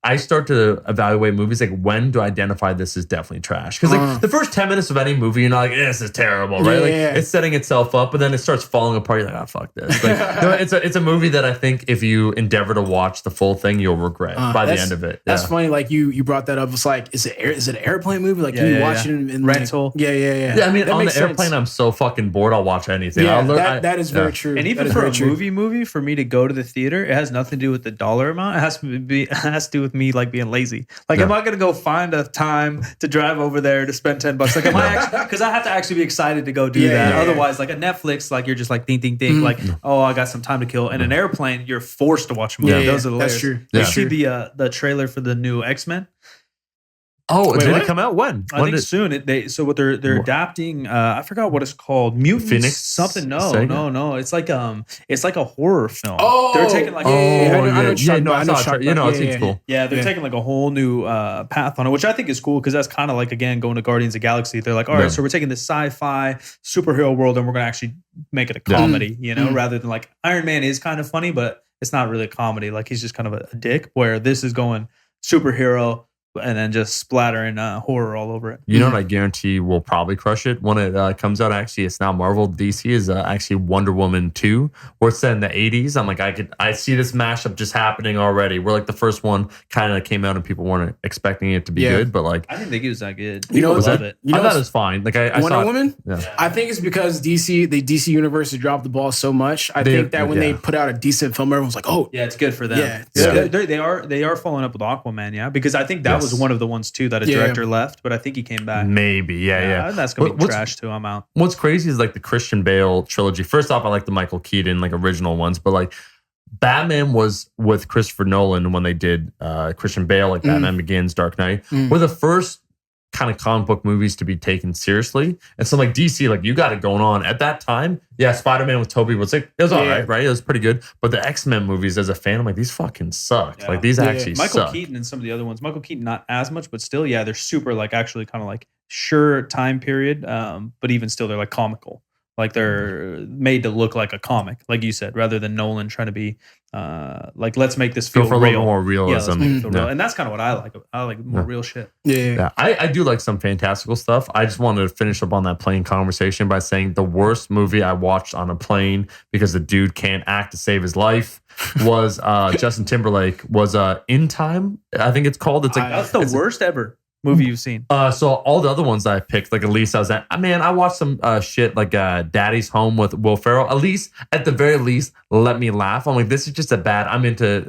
I start to evaluate movies like when do I identify this as definitely trash? Because like the first 10 minutes of any movie, you're not like, this is terrible, right? It's setting itself up, but then it starts falling apart. You're like, oh, fuck this. Like, it's a movie that I think if you endeavor to watch the full thing, you'll regret by the end of it. That's funny. Like you brought that up. It's like, is it an airplane movie? Like, can you watch it in rental? Yeah. I mean, on the airplane, I'm so fucking bored. I'll watch anything. That is very true. And even for a movie, for me to go to the theater, it has nothing to do with the dollar amount. It has to do with me like being lazy. Like, am I going to go find a time to drive over there to spend $10? Like, am I because I have to actually be excited to go do that. Otherwise, like a Netflix, like you're just like think, like, oh, I got some time to kill. And an airplane, you're forced to watch a movie. Those are the layers. That's true. You see the trailer for the new X-Men? Oh, did it come out? When? I think soon. They're adapting. I forgot what it's called. Mutants. Phoenix. Something. No. It's like a horror film. Oh, they're taking like it seems cool. Yeah, they're taking like a whole new path on it, which I think is cool because that's kind of like again going to Guardians of the Galaxy. They're like, all right, so we're taking this sci-fi superhero world and we're gonna actually make it a comedy, rather than like Iron Man is kind of funny, but it's not really a comedy. Like he's just kind of a dick. Where this is going superhero. And then just splattering horror all over it. You know what I guarantee will probably crush it when it comes out. Actually, it's not Marvel. DC is actually Wonder Woman 2. We're set in the 80s. I'm like, I see this mashup just happening already. We're like the first one kind of came out and people weren't expecting it to be good, but like I didn't think it was that good. You know, I thought it was fine. Like I Wonder saw Woman. Yeah. I think it's because the DC universe has dropped the ball so much. I think that when they put out a decent film, everyone's like, oh, yeah, it's good for them. Yeah. They are following up with Aquaman, because I think that was one of the ones too that a director left, but I think he came back. Maybe, that's gonna be trash too. I'm out. What's crazy is like the Christian Bale trilogy. First off, I like the Michael Keaton like original ones, but like Batman was with Christopher Nolan when they did Christian Bale, like Batman Begins, Dark Knight, were the first kind of comic book movies to be taken seriously. And so like DC, like you got it going on at that time. Yeah, Spider-Man with Tobey was like, it was all right? It was pretty good. But the X-Men movies as a fan, I'm like, these fucking suck. Yeah. Like these actually Michael suck. Keaton and some of the other ones. Michael Keaton, not as much, but still, they're super like actually kind of like sure time period. But even still, they're like comical. like they're made to look like a comic, like you said, rather than Nolan trying to be like, let's make this feel for real. A little more realism. Yeah, let's make it feel real. And that's kind of what I like. I like more real shit. Yeah. I do like some fantastical stuff. I just wanted to finish up on that plane conversation by saying the worst movie I watched on a plane because the dude can't act to save his life was Justin Timberlake was In Time, I think it's called. It's like that's the worst ever movie you've seen. So all the other ones that I picked, like at least I was at, man, I watched some shit like Daddy's Home with Will Ferrell. At least, at the very least, let me laugh. I'm like, this is just I'm into,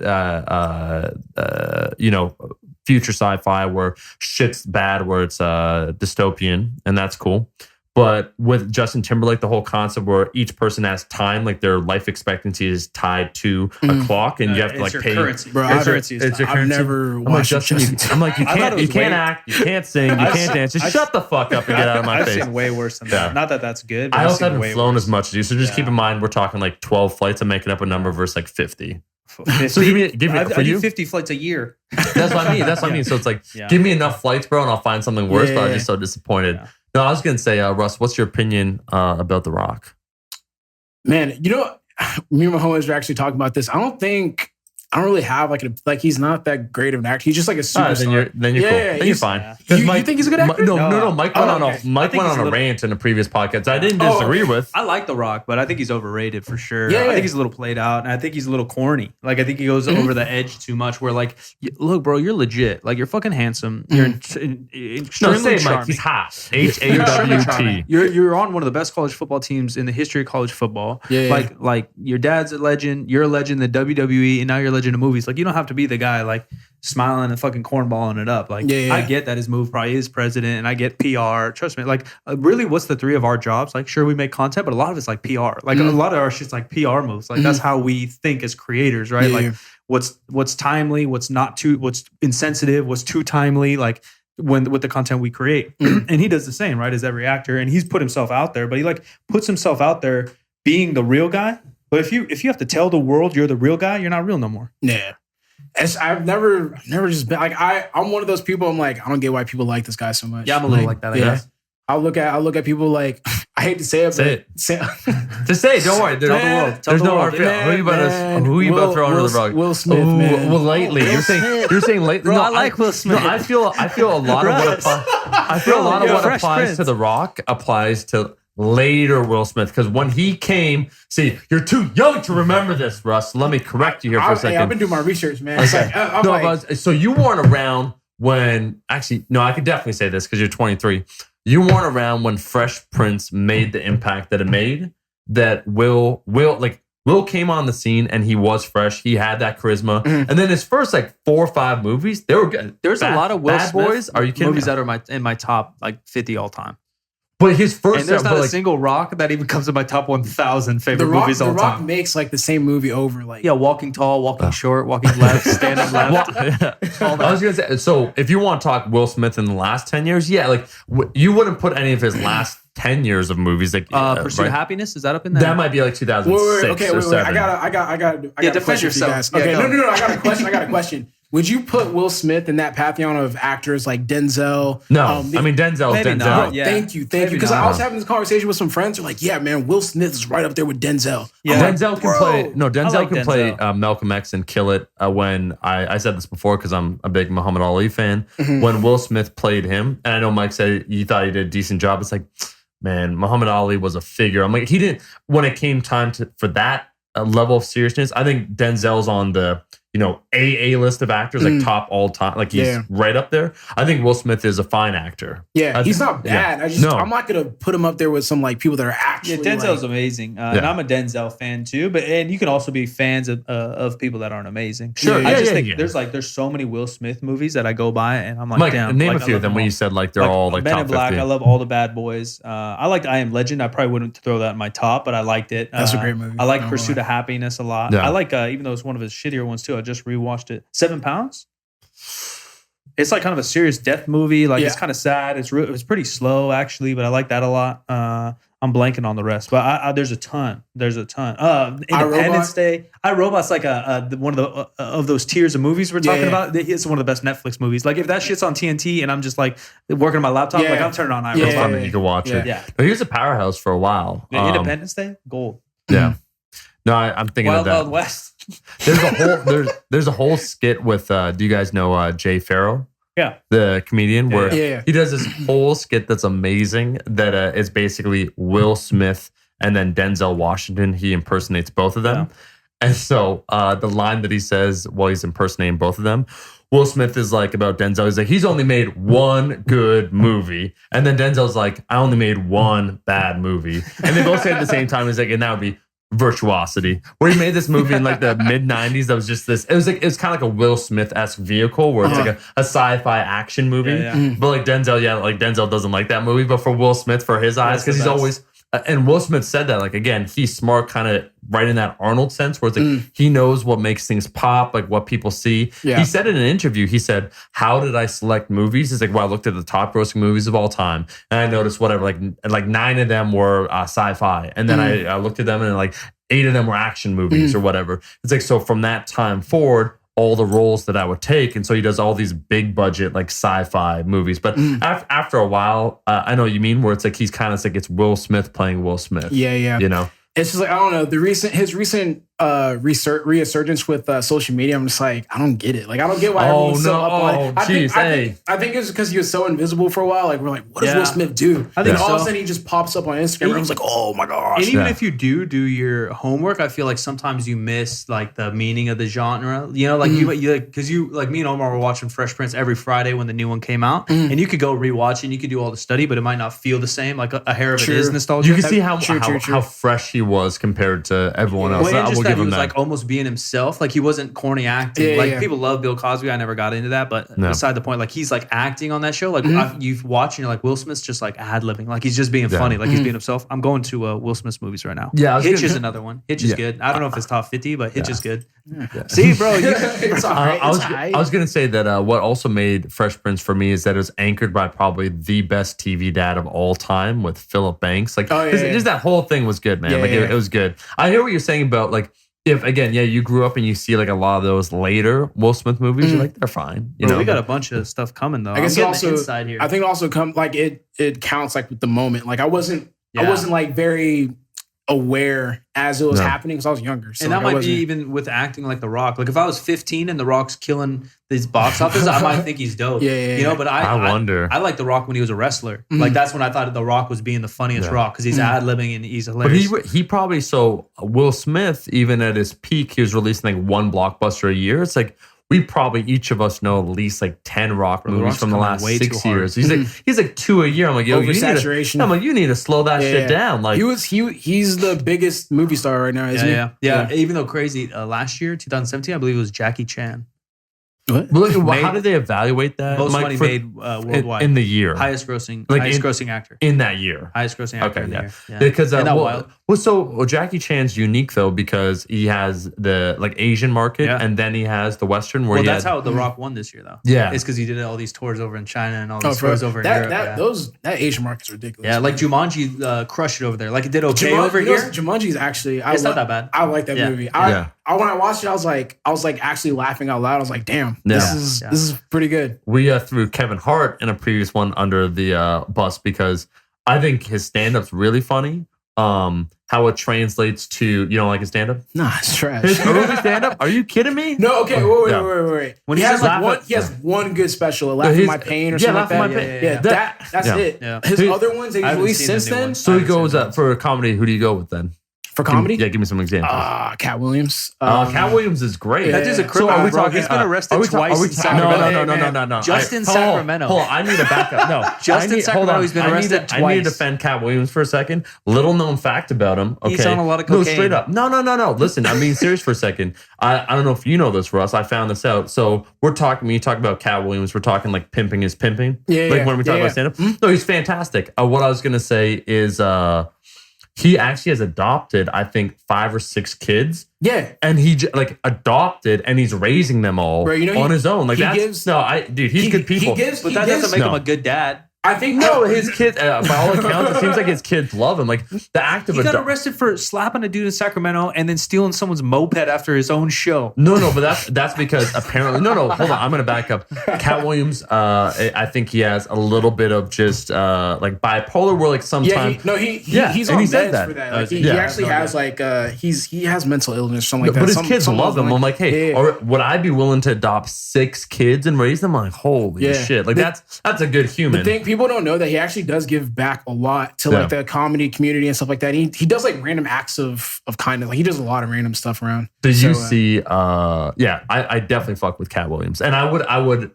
future sci-fi where shit's bad, where it's dystopian, and that's cool. But with Justin Timberlake, the whole concept where each person has time, like their life expectancy is tied to a clock, and you have to like pay. Currency. Bro, It's your I've never watched Justin. I'm like, you can't act, you can't sing, you can't dance. Just shut the fuck up and get out of my face. I've seen way worse than that. Not that that's good. But I also haven't flown worse. as much as you, so just keep in mind we're talking like 12 flights. I'm making up a number versus like 50. 50? So give me I for you do 50 flights a year. That's what I mean. That's what I mean. So it's like, give me enough flights, bro, and I'll find something worse. But I'm just so disappointed. Yeah. No, I was gonna say, Russ, what's your opinion about The Rock? Man, me and my homies were actually talking about this. I don't really have like he's not that great of an actor. He's just like a superstar. Then you're cool. Then you're fine. You think he's a good actor? No. Mike went on a rant in a previous podcast I didn't disagree with. I like The Rock, but I think he's overrated for sure. Yeah. I think he's a little played out, and I think he's a little corny. Like, I think he goes over the edge too much. Where like, look, bro, you're legit. Like, you're fucking handsome. You're extremely charming. Mike, he's hot. HAWT. You're on one of the best college football teams in the history of college football. Yeah. Like your dad's a legend. You're a legend in the WWE, and now you're a legend in movies. Like, you don't have to be the guy like smiling and fucking cornballing it up. Like, I get that his move probably is president, and I get PR. Trust me. Like, really, what's the three of our jobs? Like, sure, we make content, but a lot of it's like PR. Like, a lot of our shit's like PR moves. Like, that's how we think as creators, right? Like, what's timely, what's insensitive, what's too timely. Like, with the content we create, and he does the same, right? As every actor, and he's put himself out there, but he like puts himself out there being the real guy. But if you have to tell the world you're the real guy, you're not real no more. Yeah. I've never just been like I'm one of those people. I'm like, I don't get why people like this guy so much. Yeah, I'm a little like that. I guess. I'll look at people like, I hate to say it, Just say it. Don't worry. There's no hard feelings. Who are you about to throw under the rug? Will Smith, man. Well, lately. You're saying lately. Bro, I like Will Smith. No, I feel a lot of what applies to The Rock applies to later Will Smith, because when he came, see, you're too young to remember this, Russ. Let me correct you here for a second. I've been doing my research, man. Okay. So you weren't around when, actually, no, I could definitely say this because you're 23. You weren't around when Fresh Prince made the impact that it made. That Will came on the scene and he was fresh. He had that charisma. And then his first like 4 or 5 movies, they were good. There's a lot of Will Bad Smith Boys. Are you kidding movies me? that are in my top like 50 all time. But his first, and there's not a single Rock that even comes in my top 1,000 favorite movies all time. The Rock makes like the same movie over, like walking tall, walking short, walking left, standing left. I was gonna say, so if you want to talk Will Smith in the last 10 years, like you wouldn't put any of his last 10 years of movies like Pursuit of Happiness. Is that up in there? That might be like 2006 or 7. I got defend yourself. Okay, no. I got a question. Would you put Will Smith in that pantheon of actors like Denzel? No, I mean Denzel. Not, yeah. Thank you. Because I was having this conversation with some friends. They're like, "Yeah, man, Will Smith is right up there with Denzel." Yeah, Denzel can play. No, Denzel can play Malcolm X and kill it. When I said this before because I'm a big Muhammad Ali fan. When Will Smith played him, and I know Mike said you thought he did a decent job. It's like, man, Muhammad Ali was a figure. I'm like, he didn't. When it came time for that level of seriousness, I think Denzel's on the A list of actors, like top all time. Like he's right up there. I think Will Smith is a fine actor. Yeah, he's not bad. I'm not gonna put him up there with some like people that are actually. Yeah, Denzel's amazing, and I'm a Denzel fan too. And you can also be fans of people that aren't amazing. Sure, I just think there's so many Will Smith movies that I go by and I'm like, Mike, damn. name a few of them when you said like they're all like Men top in Black. 50. I love all the Bad Boys. I liked I Am Legend. I probably wouldn't throw that in my top, but I liked it. That's a great movie. I like Pursuit of Happiness a lot. Yeah. I like even though it's one of his shittier ones too. I just rewatched it. 7 Pounds. It's like kind of a serious death movie. Like it's kind of sad. It's pretty slow actually, but I like that a lot. I'm I'm blanking on the rest, but there's a ton. Independence Day. iRobot's like one of those tiers of movies we're talking about. It's one of the best Netflix movies. Like if that shit's on TNT and I'm just like working on my laptop, like I'm turning on iRobot. You can watch it. Yeah. But he was a powerhouse for a while. Independence Day, gold. Yeah. No, I'm thinking of that. Wild West. There's a whole skit with. Do you guys know Jay Farrow? Yeah, the comedian, where he does this whole skit that's amazing. That is basically Will Smith and then Denzel Washington. He impersonates both of them, and so the line that he says while he's impersonating both of them, Will Smith is like about Denzel. He's like, he's only made one good movie, and then Denzel's like, I only made one bad movie, and they both say at the same time. He's like, and that would be Virtuosity, where he made this movie in like the mid 90s that was just this, it was kind of like a Will Smith-esque vehicle where it's like a sci-fi action movie, but like Denzel doesn't like that movie, but for Will Smith, for his eyes, because he's always and Will Smith said that, like, again, he's smart, kind of right in that Arnold sense, where it's like he knows what makes things pop, like what people see. He said in an interview, he said, how did I select movies? He's like, well, I looked at the top grossing movies of all time, and I noticed whatever, like 9 of them were sci-fi, and then I looked at them and like 8 of them were action movies or whatever. It's like, so from that time forward, all the roles that I would take. And so he does all these big budget, like sci-fi movies. But after a while, I know what you mean, where it's like, he's kind of like, it's Will Smith playing Will Smith. Yeah. You know? It's just like, I don't know, his recent resurgence with social media, I'm just like, I don't get it. Like, I don't get why everyone's so up on it. I think it's because he was so invisible for a while. Like, we're like, what does Will Smith do? I think all of a sudden he just pops up on Instagram and I was like, oh my gosh. And even if you do your homework, I feel like sometimes you miss like the meaning of the genre. You know, like because you like me and Omar were watching Fresh Prince every Friday when the new one came out, and you could go rewatch it and you could do all the study, but it might not feel the same. Like a hair of it is nostalgia. You can see how fresh he was compared to everyone else. I will give him that. Like almost being himself. Like he wasn't corny acting. People love Bill Cosby. I never got into that, but beside the point, like he's like acting on that show. Like you've watched and you're like, Will Smith's just like ad-libbing. Like he's just being funny. Like he's being himself. I'm going to Will Smith's movies right now. Yeah, Hitch is another one. Hitch is good. I don't know if it's top 50, but Hitch is good. See, bro, it's all right. I was going to say that what also made Fresh Prince for me is that it was anchored by probably the best TV dad of all time with Philip Banks. Like, just that whole thing was good, man. It was good. I hear what you're saying about like, if again, you grew up and you see like a lot of those later Will Smith movies, you're like, they're fine. You know, we got a bunch of stuff coming though. I guess also, I think also like it counts like with the moment. Like I wasn't like very aware as it was happening because I was younger. So and that might be even with acting like The Rock. Like if I was 15 and The Rock's killing these box office, I might think he's dope. You know, but I wonder. I like The Rock when he was a wrestler. Like that's when I thought The Rock was being the funniest Rock because he's ad-libbing and he's hilarious. But he probably, so Will Smith, even at his peak, he was releasing like one blockbuster a year. It's like, we probably each of us know at least like 10 Rock movies from the last 6 years. He's like 2 a year. I'm like, yo, you need to slow that shit down. Like he's the biggest movie star right now, isn't he? Yeah. Even though crazy, last year, 2017, I believe it was Jackie Chan. What? Well, how did they evaluate that? Most money made worldwide in the year, highest grossing actor in that year, highest grossing actor in the year. Yeah. Because Jackie Chan's unique though because he has the like Asian market and then he has the Western. Where that's how The Rock won this year though. Yeah, it's because he did all these tours over in China and all these tours over in Europe. That Asian market's ridiculous. Yeah, like Jumanji crushed it over there. Like it did okay over here. Jumanji's actually it's not that bad. I like that movie. When I watched it, I was like actually laughing out loud. I was like, damn, this is pretty good. We threw Kevin Hart in a previous one under the bus because I think his stand-up's really funny. How it translates to, you don't like his stand-up? Nah, it's trash. His early stand-up? Are you kidding me? No, okay, wait. When he has one good special, Laugh at My Pain or something like that. That's it. Yeah. His other ones, they've released since then. So he goes for a comedy, who do you go with then? For comedy? Give me some examples. Katt Williams. Katt Williams is great. That dude's a criminal. So are we talking? He's been arrested twice in Sacramento. No. Just in Sacramento. Hold on, I need to back up. No. Just in Sacramento, he's been arrested twice. I need to defend Katt Williams for a second. Little known fact about him. Okay. He's on a lot of cocaine. No, straight up. No. Listen, I'm being serious for a second. I don't know if you know this, Russ. I found this out. So when you talk about Katt Williams, we're talking like pimping is pimping. When we talk about stand-up. No, he's fantastic. What I was going to say is... he actually has adopted, I think, 5 or 6 kids. Yeah. And he adopted and he's raising them all on his own. Like he's good people. But that doesn't make him a good dad. I think his kids, by all accounts, it seems like his kids love him. Like the act of he got arrested for slapping a dude in Sacramento and then stealing someone's moped after his own show. No, but that's because apparently hold on, I'm gonna back up. Katt Williams, I think he has a little bit of just like bipolar, where like sometimes he's on meds for that. Like, he actually has like he has mental illness or something like that. But his kids love him. I'm like, hey, would I be willing to adopt 6 kids and raise them? I'm like, holy shit, like that's a good human. People don't know that he actually does give back a lot to like the comedy community and stuff like that. He does like random acts of kindness. Like he does a lot of random stuff around. Did you see? I definitely fuck with Katt Williams, and I would.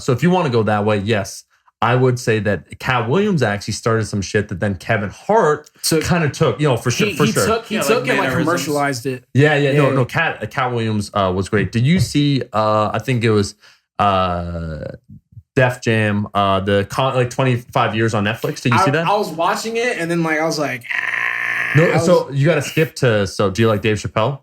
So if you want to go that way, yes, I would say that Katt Williams actually started some shit that then Kevin Hart kind of took. For sure. He took and like commercialized it. No. Katt Williams was great. Did you see? I think it was. Def Jam, like 25 years on Netflix. Did you see that? I was watching it and then like I was like, so you got to skip to. So do you like Dave Chappelle?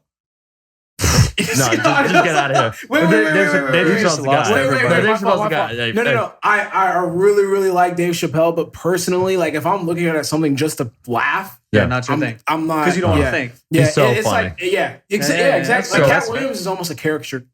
No, just get out of here. Wait. Dave Chappelle's the guy. No. I really, really like Dave Chappelle, but personally, like if I'm looking at something just to laugh, not your thing. I'm not because you don't want to think. He's so it's funny. Like exactly. Like Katt Williams is almost a caricature of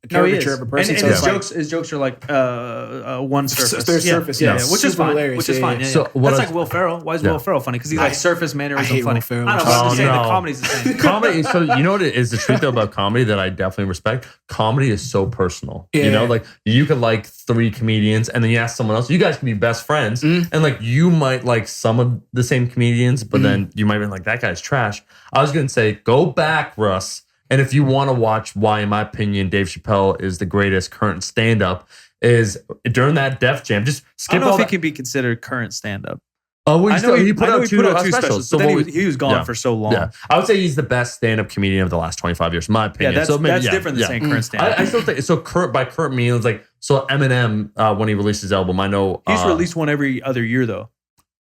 a person. And his jokes are like one surface. They're surface, which is fine. Hilarious. Which is fine. So that's like Will Ferrell. Why is Will Ferrell funny? Because he's like surface mannerism funny. I don't know. The comedy's the same. Comedy. So you know what it is the truth though about comedy that I definitely respect. Comedy is so personal. Like you could like 3 comedians, and then you ask someone else. You guys can be best friends, and like you might like some of the same comedians, but then you might be like that guy's trash. I was gonna say go back, Russ, and if you want to watch why, in my opinion, Dave Chappelle is the greatest current stand-up, is during that Def Jam. Just skip. I don't know if he can be considered current stand-up. Oh, well, he put out 2 specials. But then he was gone for so long. Yeah. I would say he's the best stand-up comedian of the last 25 years, in my opinion. That's different than saying current stand-up. I still think so. By current means, like Eminem when he released his album, I know he's released one every other year though.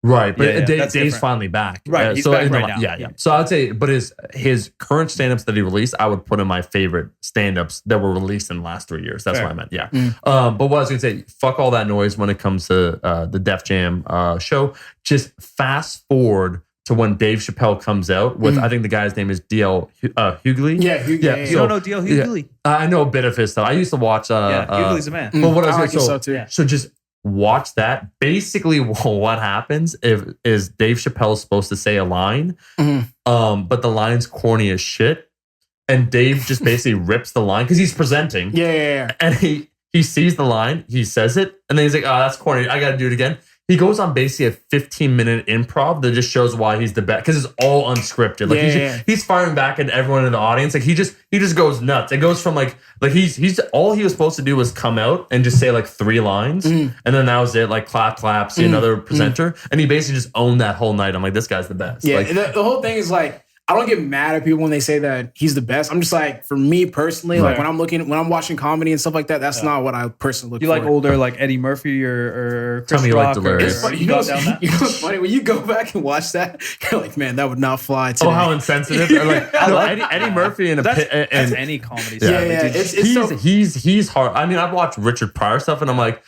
Right, but Dave's finally back. Right, he's back right now. Yeah. So I'd say, but his current stand-ups that he released, I would put in my favorite stand-ups that were released in the last 3 years. That's what I meant. Yeah. But what I was going to say, fuck all that noise when it comes to the Def Jam show. Just fast forward to when Dave Chappelle comes out with, I think the guy's name is D.L. Hughley. You don't know D.L. Hughley? I know a bit of his stuff. I used to watch. Hughley's a man. But what I was going to say, so just watch that. Basically, what happens is Dave Chappelle's supposed to say a line, but the line's corny as shit, and Dave just basically rips the line because he's presenting. And he sees the line, he says it, and then he's like, "Oh, that's corny. I got to do it again." He goes on basically a 15-minute improv that just shows why he's the best because it's all unscripted. Like he's firing back at everyone in the audience. Like he just goes nuts. It goes from like he's all he was supposed to do was come out and just say like 3 lines, and then that was it. Like clap, see another presenter, and he basically just owned that whole night. I'm like, this guy's the best. Yeah, the whole thing is like, I don't get mad at people when they say that he's the best. I'm just like, for me personally, like when I'm watching comedy and stuff like that, that's not what I personally look for. You like older, like Eddie Murphy or Chris Rock? Like Delirious. You know what's funny? When you go back and watch that, you're like, man, that would not fly today. Oh, how insensitive! Like, Eddie Murphy and that's any comedy. He's hard. I mean, I've watched Richard Pryor stuff, and I'm like,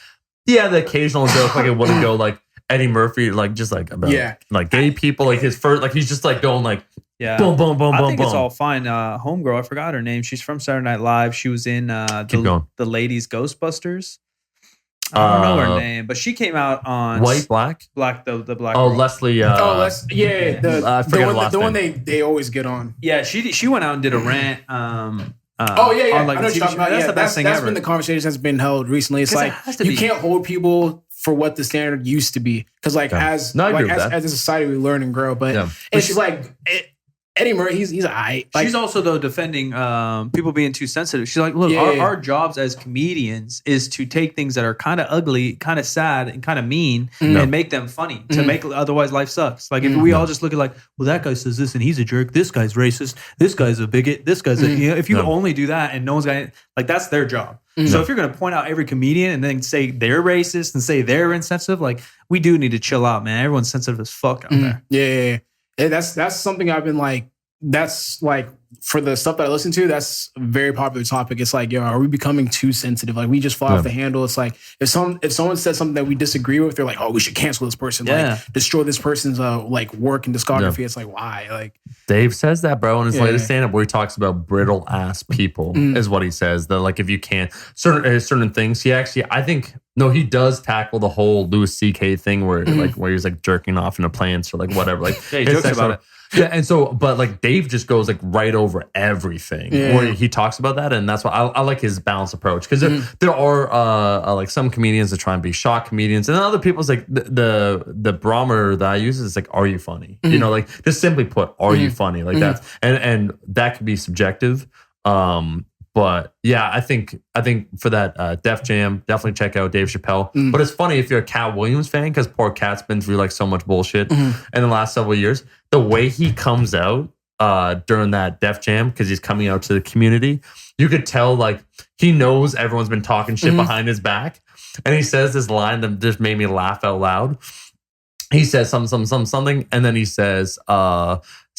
the occasional joke, like it wouldn't go like Eddie Murphy, like just like about like gay people, like his first, like he's just like going like. Boom. I think it's all fine. Homegirl, I forgot her name. She's from Saturday Night Live. She was in the Ladies Ghostbusters. I don't know her name, but she came out on Black, the black. Oh, girl. Leslie. The one they always get on. Yeah, she went out and did a rant. On like I know what you're talking about. That's the best thing that's ever. been the conversation that's been held recently. It's like you can't hold people for what the standard used to be because as a society we learn and grow. But it's just like. Eddie Murray, he's alright. She's also though defending people being too sensitive. She's like, look, our jobs as comedians is to take things that are kind of ugly, kind of sad, and kind of mean, and make them funny. To make otherwise life sucks. Like if we all just look at like, well, that guy says this and he's a jerk. This guy's racist. This guy's a bigot. This guy's if you only do that and no one's gonna like that's their job. So if you're gonna point out every comedian and then say they're racist and say they're insensitive, like we do need to chill out, man. Everyone's sensitive as fuck out there. Yeah. That's something I've been like that's like, for the stuff that I listen to, that's a very popular topic. It's like, yo, are we becoming too sensitive? Like, we just fly off the handle. It's like, if someone says something that we disagree with, they're like, oh, we should cancel this person. Like, destroy this person's like work and discography. It's like, why? Like, Dave says that, bro, in his latest stand-up, where he talks about brittle ass people is what he says. That like, if you can't certain things, he does tackle the whole Louis C.K. thing where he's like jerking off in a plants or like whatever. Like, he jokes about it. Yeah, and so, but like Dave just goes like right over everything where he talks about that, and that's why I like his balanced approach, because there are like some comedians that try and be shock comedians, and then other people's like the barometer that I use is like, are you funny? You know, like just simply put, are you funny? Like that's and that could be subjective. But yeah, I think for that Def Jam, definitely check out Dave Chappelle. But it's funny if you're a Katt Williams fan, because poor Katt's been through like so much bullshit in the last several years. The way he comes out during that Def Jam, because he's coming out to the community, you could tell like he knows everyone's been talking shit behind his back, and he says this line that just made me laugh out loud. He says something, and then he says,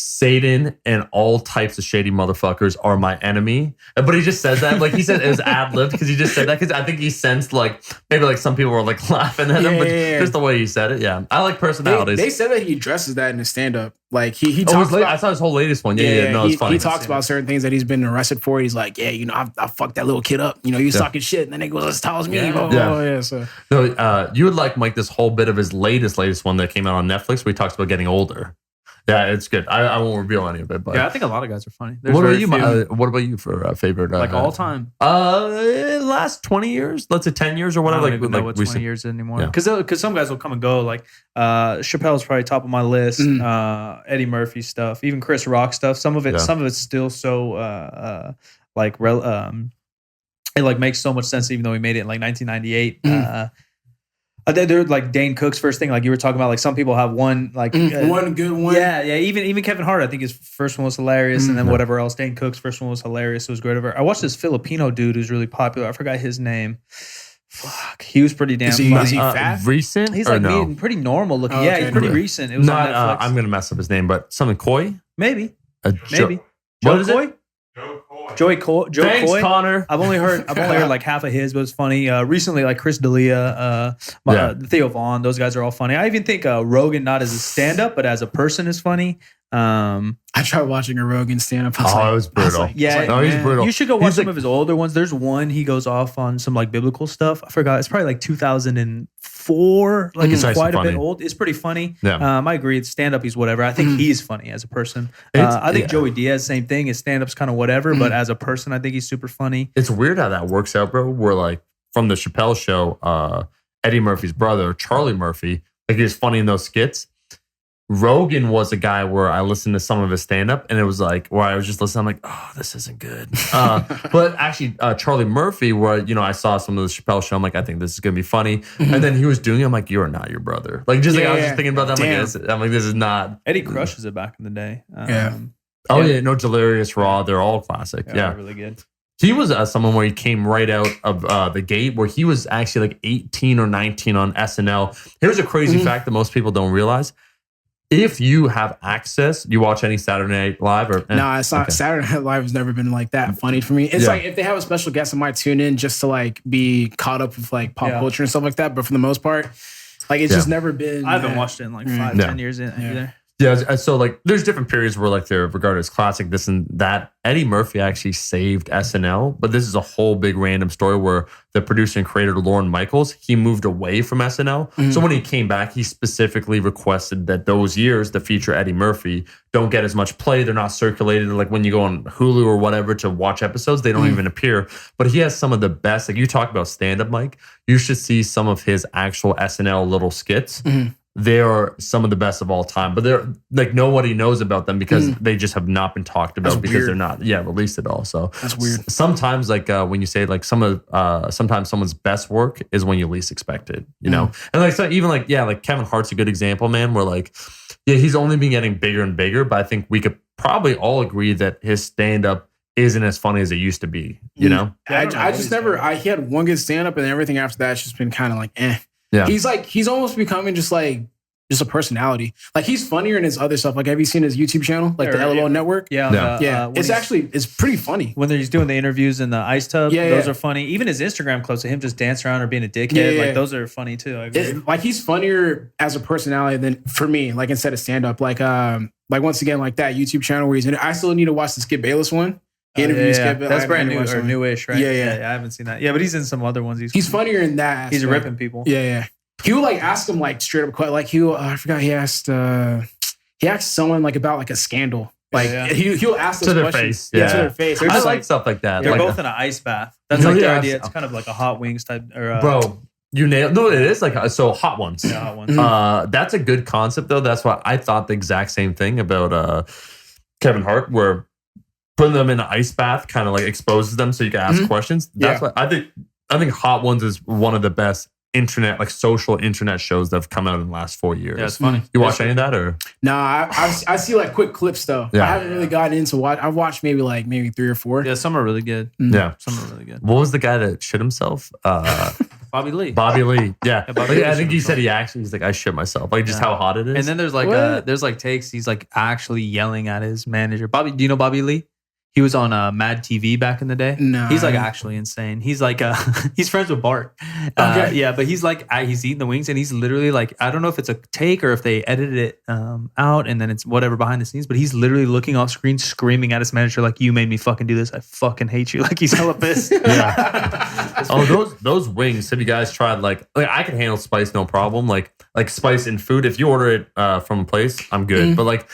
Satan and all types of shady motherfuckers are my enemy. But he just says that, like he said it was ad-libbed, because he just said that, because I think he sensed like maybe like some people were like laughing at him, but just the way he said it. Yeah, I like personalities. They said that he addresses that in his stand-up. Like he talks about, I saw his whole latest one. No, it's funny. He talks about certain things that he's been arrested for. He's like, yeah, you know, I fucked that little kid up. You know, he was talking shit, and then he goes, "Let's tell me." So no, you would like Mike this whole bit of his latest one that came out on Netflix, where he talks about getting older. Yeah, it's good. I won't reveal any of it, but I think a lot of guys are funny. What about you for favorite? Like all time? Last 20 years. Let's say 10 years or whatever. I don't even know what 20 years anymore. Because some guys will come and go. Like Chappelle's probably top of my list. Eddie Murphy stuff, even Chris Rock stuff. Some of it's still so it like makes so much sense, even though he made it in like 1998. They're like Dane Cook's first thing, like you were talking about. Like some people have one like one good one. Yeah. Even Kevin Hart, I think his first one was hilarious, and then whatever else. Dane Cook's first one was hilarious. It was great. I watched this Filipino dude who's really popular. I forgot his name. Fuck, he was pretty damn funny. Is he fat? Recent? He's like pretty normal looking. Okay, he's pretty recent. It was on Netflix. I'm gonna mess up his name, but something Coy? Maybe. Maybe. Joe Coy? Joe Thanks, Coy. Connor. I've only heard like half of his, but it's funny. Recently, like Chris D'Elia, Theo Vaughn, those guys are all funny. I even think Rogan, not as a stand-up, but as a person, is funny. I tried watching a Rogan stand-up. It was brutal. He's brutal. You should go watch some of his older ones. There's one he goes off on some like biblical stuff. I forgot. It's probably like 2004. Like it's quite a bit old. It's pretty funny. Yeah. I agree. It's stand-up. He's whatever. I think he's funny as a person. I think Joey Diaz, same thing. His stand-up's kind of whatever, but as a person, I think he's super funny. It's weird how that works out, bro. Where like from the Chappelle show, Eddie Murphy's brother, Charlie Murphy, like he was funny in those skits. Rogan was a guy where I listened to some of his stand-up, and it was like where I was just listening, I'm like, oh, this isn't good. But actually, Charlie Murphy, where I saw some of the Chappelle show, I'm like, I think this is gonna be funny. And then he was doing it, I'm like, you are not your brother. Like just like I was just thinking about that. I'm like, this is not. Eddie crushes it back in the day. Delirious Raw, they're all classic. Yeah, really good. He was someone where he came right out of the gate, where he was actually like 18 or 19 on SNL. Here's a crazy fact that most people don't realize. If you have access, you watch any Saturday Night Live or no? It's not. Okay. Saturday Night Live has never been like that funny for me. It's like if they have a special guest, I might tune in just to like be caught up with like pop culture and stuff like that. But for the most part, like it's just never been. I haven't watched it in like 5-10 years either. Yeah, so like there's different periods where like they're regarded as classic, this and that. Eddie Murphy actually saved SNL, but this is a whole big random story where the producer and creator Lorne Michaels, he moved away from SNL. So when he came back, he specifically requested that those years that feature Eddie Murphy don't get as much play. They're not circulated. Like when you go on Hulu or whatever to watch episodes, they don't even appear. But he has some of the best, like you talk about stand-up, Mike, you should see some of his actual SNL little skits. They are some of the best of all time, but they're like nobody knows about them because they just have not been talked about because they're not released at all. So that's weird. Sometimes like when you say like sometimes someone's best work is when you least expect it, you know? And like, so even like, like Kevin Hart's a good example, man, where like, he's only been getting bigger and bigger, but I think we could probably all agree that his stand-up isn't as funny as it used to be, you know? I just never, he had one good stand-up and everything after that's just been kind of like, eh. Yeah. He's almost becoming just like just a personality. Like he's funnier in his other stuff. Like have you seen his YouTube channel? Like the LOL Network? Yeah. It's pretty funny. When he's doing the interviews in the ice tub, those are funny. Even his Instagram clips of him just dancing around or being a dickhead, like those are funny too. I agree. Like he's funnier as a personality than for me, like instead of stand-up. Like once again, like that YouTube channel where he's in it. I still need to watch the Skip Bayless one. He interviews Skip. That's brand new or newish, right? Yeah. I haven't seen that. Yeah, but he's in some other ones. He's funnier in that. He's ripping people. Yeah. He would like ask him like straight up quite like I forgot he asked someone like about like a scandal. Like he'll ask those questions. To their face. I like stuff like that. They're both in an ice bath. That's like the idea. It's kind of like a hot wings type or bro. You nailed. No, it is like so hot ones. Yeah, hot ones. That's a good concept though. That's why I thought the exact same thing about Kevin Hart, where putting them in an ice bath kind of like exposes them so you can ask questions. That's what I think Hot Ones is one of the best internet, like social internet shows that have come out in the last 4 years. Yeah, it's funny. You watch any of that or? No, I see like quick clips though. Yeah. I haven't really gotten into watch. I've watched maybe 3 or 4. Yeah, some are really good. Yeah. Some are really good. What was the guy that shit himself? Bobby Lee. Yeah. I think he said he's like, I shit myself. Like just how hot it is. And then there's like takes, he's like actually yelling at his manager. Do you know Bobby Lee? He was on Mad TV back in the day. No. He's like actually insane. He's like, he's friends with Bart. Okay. Yeah, but he's like, he's eating the wings and he's literally like, I don't know if it's a take or if they edited it out and then it's whatever behind the scenes, but he's literally looking off screen screaming at his manager like, you made me fucking do this. I fucking hate you. Like he's hella pissed. Yeah. Those wings, have you guys tried like I can handle spice no problem. Like spice in food. If you order it from a place, I'm good. But like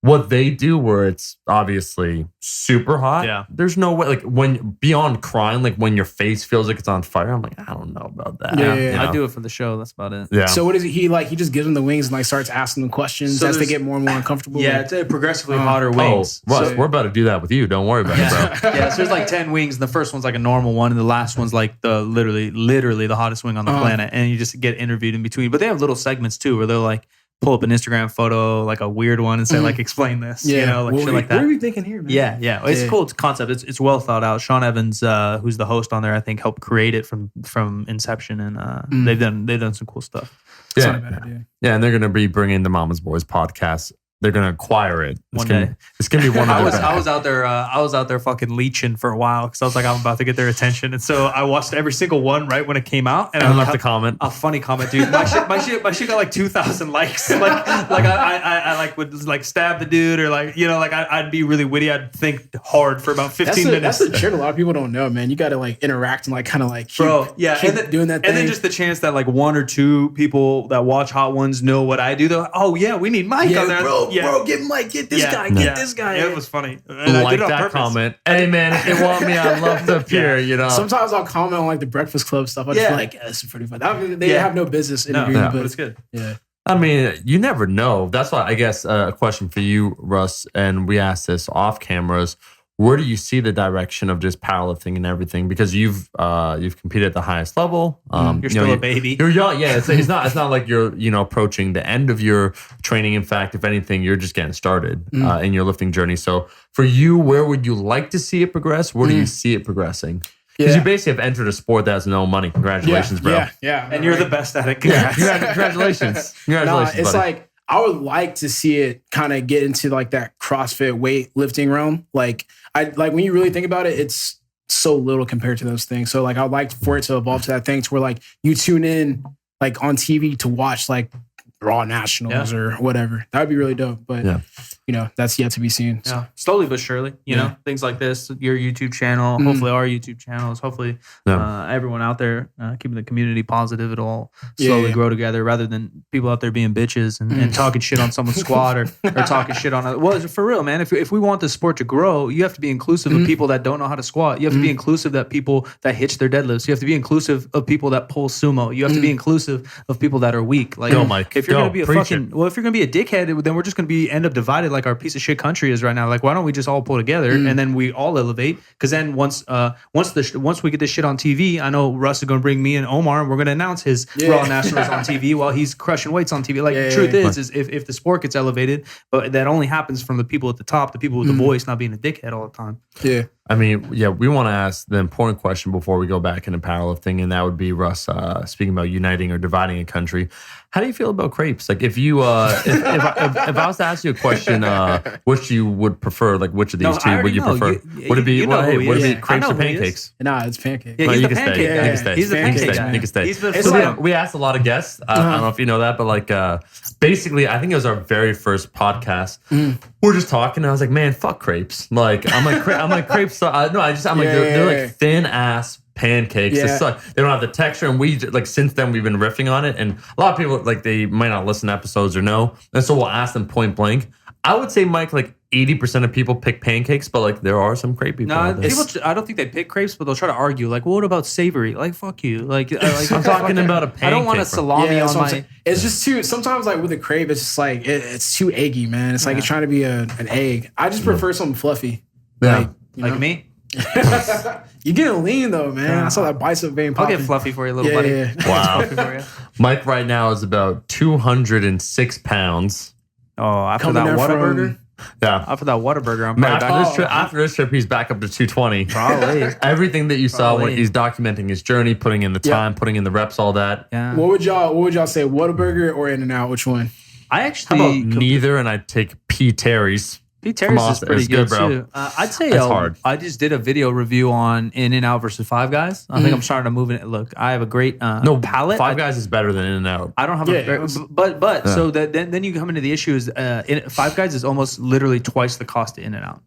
what they do where it's obviously super hot, there's no way, like when beyond crying, like when your face feels like it's on fire, I'm like, I don't know about that. Yeah. I do it for the show. That's about it. Yeah. So what is he like? He just gives them the wings and like starts asking them questions as they get more and more uncomfortable. Yeah, it's a progressively hotter wings. Russ, we're about to do that with you. Don't worry about it, bro. Yeah, so there's like 10 wings. And the first one's like a normal one, and the last one's like the literally the hottest wing on the planet. And you just get interviewed in between. But they have little segments too where they're like, pull up an Instagram photo, like a weird one, and say, like, explain this. You know, like shit like that. What are we thinking here, man? Yeah. It's cool. It's a concept. It's well thought out. Sean Evans, who's the host on there, I think helped create it from inception, and they've done some cool stuff. It's not a bad idea. Yeah, and they're going to be bringing the Mama's Boys podcast. They're going to acquire it. One day. It's going to be one of the I was out there fucking leeching for a while because I was like, I'm about to get their attention. And so I watched every single one right when it came out. And I left a comment. A funny comment, dude. My shit got like 2,000 likes. I like would like stab the dude or like, you know, like I'd be really witty. I'd think hard for about 15 minutes. That's the trick a lot of people don't know, man. You got to like interact and like kind of like keep doing that thing. And then just the chance that like 1 or 2 people that watch Hot Ones know what I do. They're like, oh yeah, we need Mike on there. Bro, get Mike, get this guy, get this guy. Yeah, it was funny. And like that comment. Hey man, if you want me, I'd love to appear, you know. Sometimes I'll comment on like the Breakfast Club stuff. I just feel like, this is pretty fun. They have no business interviewing, but it's good. Yeah. I mean, you never know. That's why I guess a question for you, Russ, and we asked this off cameras. Where do you see the direction of just powerlifting and everything? Because you've competed at the highest level. You're still a baby. You're young. Yeah, it's not like you're approaching the end of your training. In fact, if anything, you're just getting started in your lifting journey. So for you, where would you like to see it progress? Where do you see it progressing? Because you basically have entered a sport that has no money. Congratulations, bro. Yeah. And you're the best at it. Congrats. Congratulations. Congratulations, it's buddy. like I would like to see it kind of get into like that CrossFit weightlifting realm. Like when you really think about it, it's so little compared to those things. So like I would like for it to evolve to that thing to where like you tune in like on TV to watch like Raw Nationals or whatever. That would be really dope. But you know, that's yet to be seen. So. Yeah. Slowly but surely, you know, things like this, your YouTube channel, hopefully our YouTube channels, hopefully everyone out there keeping the community positive. It'll all slowly grow together rather than people out there being bitches and talking shit on someone's squad or talking shit on well, for real, man. If we want the sport to grow, you have to be inclusive of people that don't know how to squat. You have to be inclusive that people that hitch their deadlifts. You have to be inclusive of people that pull sumo. You have to be inclusive of people that are weak. Like, Mike. If you're going to be a if you're going to be a dickhead, then we're just going to end up divided like our piece of shit country is right now. Like, why don't we just all pull together and then we all elevate? Because then once we get this shit on TV, I know Russ is going to bring me and Omar and we're going to announce his Raw Nationals on TV while he's crushing weights on TV. Like, the truth is if the sport gets elevated, but that only happens from the people at the top, the people with the voice, not being a dickhead all the time. Yeah. I mean, yeah, we want to ask the important question before we go back into powerlifting, and that would be, Russ, speaking about uniting or dividing a country. How do you feel about crepes? Like, if you, if I was to ask you a question, which you would prefer, like, which of these two would you prefer? Would it be crepes or pancakes? Nah, it's pancakes. Yeah, he's the pancake guy. He's the pancake guy. You can stay. We asked a lot of guests. I don't know if you know that, but like, basically, I think it was our very first podcast. We're just talking, and I was like, man, fuck crepes. Like, I'm like crepes. They're like thin ass pancakes. Yeah. They don't have the texture, and we like since then we've been riffing on it, and a lot of people like they might not listen to episodes or know, and so we'll ask them point blank. I would say, Mike, like 80% of people pick pancakes, but like there are some crepe people. No, people. I don't think they pick crepes, but they'll try to argue. Like, well, what about savory? Like, fuck you. Like I'm talking about a pancake. I don't want a salami on my. It's just too. Sometimes, like with a crepe, it's just like it's too eggy, man. It's like it's trying to be an egg. I just prefer something fluffy. Yeah, like me. You're getting lean though, man. I saw that bicep vein popping. I'll get fluffy for you, little buddy. Yeah. Wow. Mike right now is about 206 pounds. Oh, after that Whataburger? Yeah. After that Whataburger, I'm probably back. After this trip, he's back up to 220. Probably. Everything that you saw when he's documenting his journey, putting in the time, putting in the reps, all that. Yeah. What would y'all say? Whataburger or In-N-Out? Which one? I actually... How about neither, and I'd take P. Terry's. P. Terry's is pretty good, bro. Too. I'd say it's hard. I just did a video review on In-N-Out versus Five Guys. I think I'm starting to move in it. Look, I have a great palate. Five Guys is better than In-N-Out. I don't have but so that then you come into the issue is Five Guys is almost literally twice the cost of In-N-Out.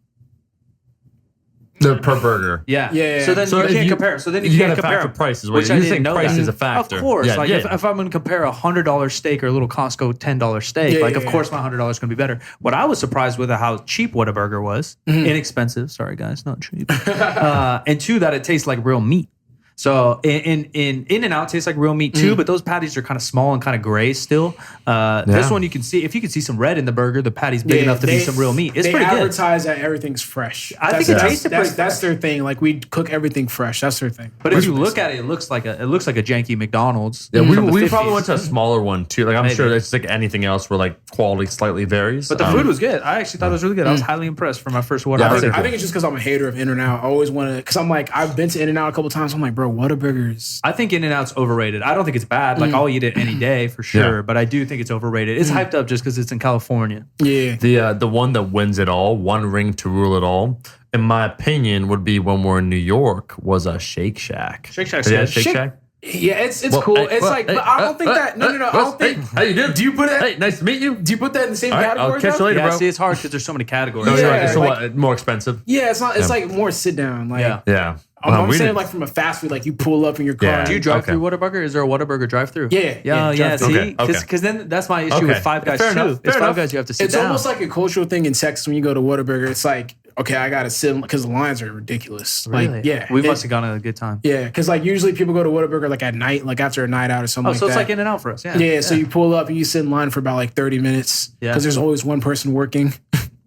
Per burger. Yeah. So then you can't compare. So then you can't compare prices. Which you think price is a factor. Of course. If I'm going to compare a $100 steak or a little Costco $10 steak, of course my $100 is going to be better. What I was surprised with how cheap Whataburger was. Inexpensive. Sorry guys, not cheap. And two, that it tastes like real meat. So In-N-Out tastes like real meat too, but those patties are kind of small and kind of gray still. This one you can see, if you can see some red in the burger, the patty's big enough to be some real meat. It's pretty good. They advertise that everything's fresh. I think it tasted pretty fresh. That's their thing. Like we cook everything fresh. That's their thing. But if you look at it, it looks like a janky McDonald's. Yeah, we probably went to a smaller one too. Like I'm sure it's like anything else where like quality slightly varies. But the food was good. I actually thought it was really good. I was highly impressed for my first Whataburger. I think it's just because I'm a hater of In-N-Out. I always want to, because I'm like, I've been to In-N-Out a couple times. I'm like, bro, Whataburgers. I think In-N-Out's overrated. I don't think it's bad. Like I'll eat it any day for sure, but I do think it's overrated. It's hyped up just because it's in California. Yeah. The one that wins it all, one ring to rule it all, in my opinion, would be when we're in New York, was a Shake Shack. Shake Shack's good. Shake Shack? Yeah, it's cool. But I don't think that. No. I don't think. How you doing? Do you put it? Hey, nice to meet you. Do you put that in the same category? I'll catch you later, bro. See, it's hard because there's so many categories. No, you're right. So what? More expensive? Yeah, it's not. It's like more sit down. Like yeah. I'm saying like from a fast food, like you pull up in your car. Do you drive through Whataburger? Is there a Whataburger drive through? Yeah. See, because then that's my issue with Five Guys too. It's Five Guys you have to sit down. It's almost like a cultural thing in Texas when you go to Whataburger. It's like, okay, I gotta sit because the lines are ridiculous. Really? Like, we must have gone at a good time. Yeah, because like usually people go to Whataburger like at night, like after a night out or something. So it's like In-N-Out for us. Yeah. So you pull up and you sit in line for about like 30 minutes because there's always one person working.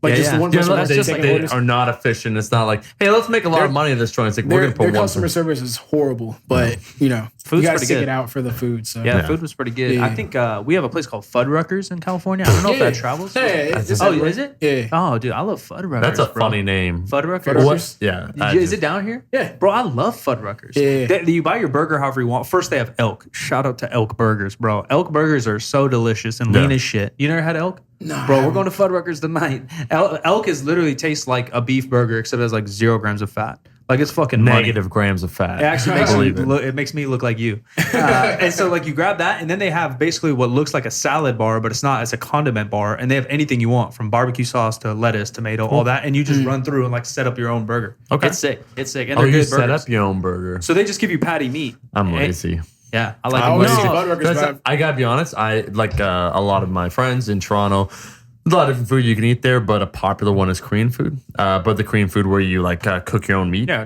Like just one person. They are not efficient. It's not like, hey, let's make a lot of money in this joint. It's like we're gonna put their customer service is horrible, but food's you gotta pretty stick good. It out for the food. So the food was pretty good. I think we have a place called Fuddruckers in California. I don't know if that travels. Is it? Yeah. Oh, dude, I love Fuddruckers. That's a funny name. Fuddruckers. Yeah. Is it down here? Yeah, bro, I love Fuddruckers. Yeah. You buy your burger however you want. First, they have elk. Shout out to Elk Burgers, bro. Elk burgers are so delicious and lean as shit. You never had elk? No, bro, we're going to Fuddruckers tonight. Elk is literally tastes like a beef burger, except it has like 0 grams of fat. Like it's fucking negative grams of fat. It actually makes me look like you. And so like you grab that, and then they have basically what looks like a salad bar, but it's not. It's a condiment bar, and they have anything you want from barbecue sauce to lettuce, tomato, all that, and you just run through and like set up your own burger. Okay, it's sick. And they're you good set burgers. up your own burger. So they just give you patty meat. I'm lazy. Yeah, I like I gotta be honest. I like a lot of my friends in Toronto. A lot of different food you can eat there, but a popular one is Korean food. But the Korean food where you like cook your own meat. Yeah,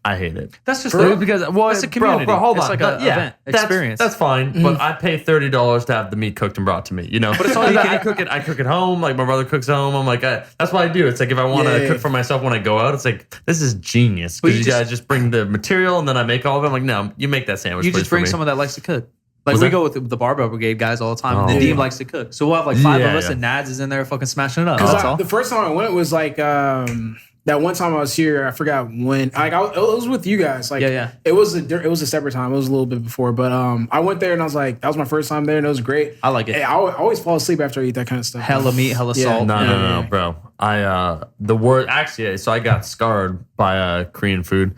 I hate it. That's just because it's a community. Bro, hold on. It's like an event experience. That's fine, but I pay $30 to have the meat cooked and brought to me. You know, but it's all you can. I cook at home. Like my brother cooks at home. I'm like, that's what I do. It's like if I want to cook for myself when I go out, it's like this is genius because you guys just bring the material and then I make all of it. I'm like, no, you make that sandwich. You just bring someone that likes to cook. Like we go with the Barbell Brigade guys all the time, and Nadeem likes to cook. So we'll have like 5 of us, and Nads is in there fucking smashing it up. That's all. The first time I went was like that one time I was here, I forgot when. Like, it was with you guys. Like, it was a separate time. It was a little bit before, but I went there and I was like, that was my first time there, and it was great. I like it. Hey, I always fall asleep after I eat that kind of stuff. Hella meat, hella salt. No, bro. So I got scarred by Korean food.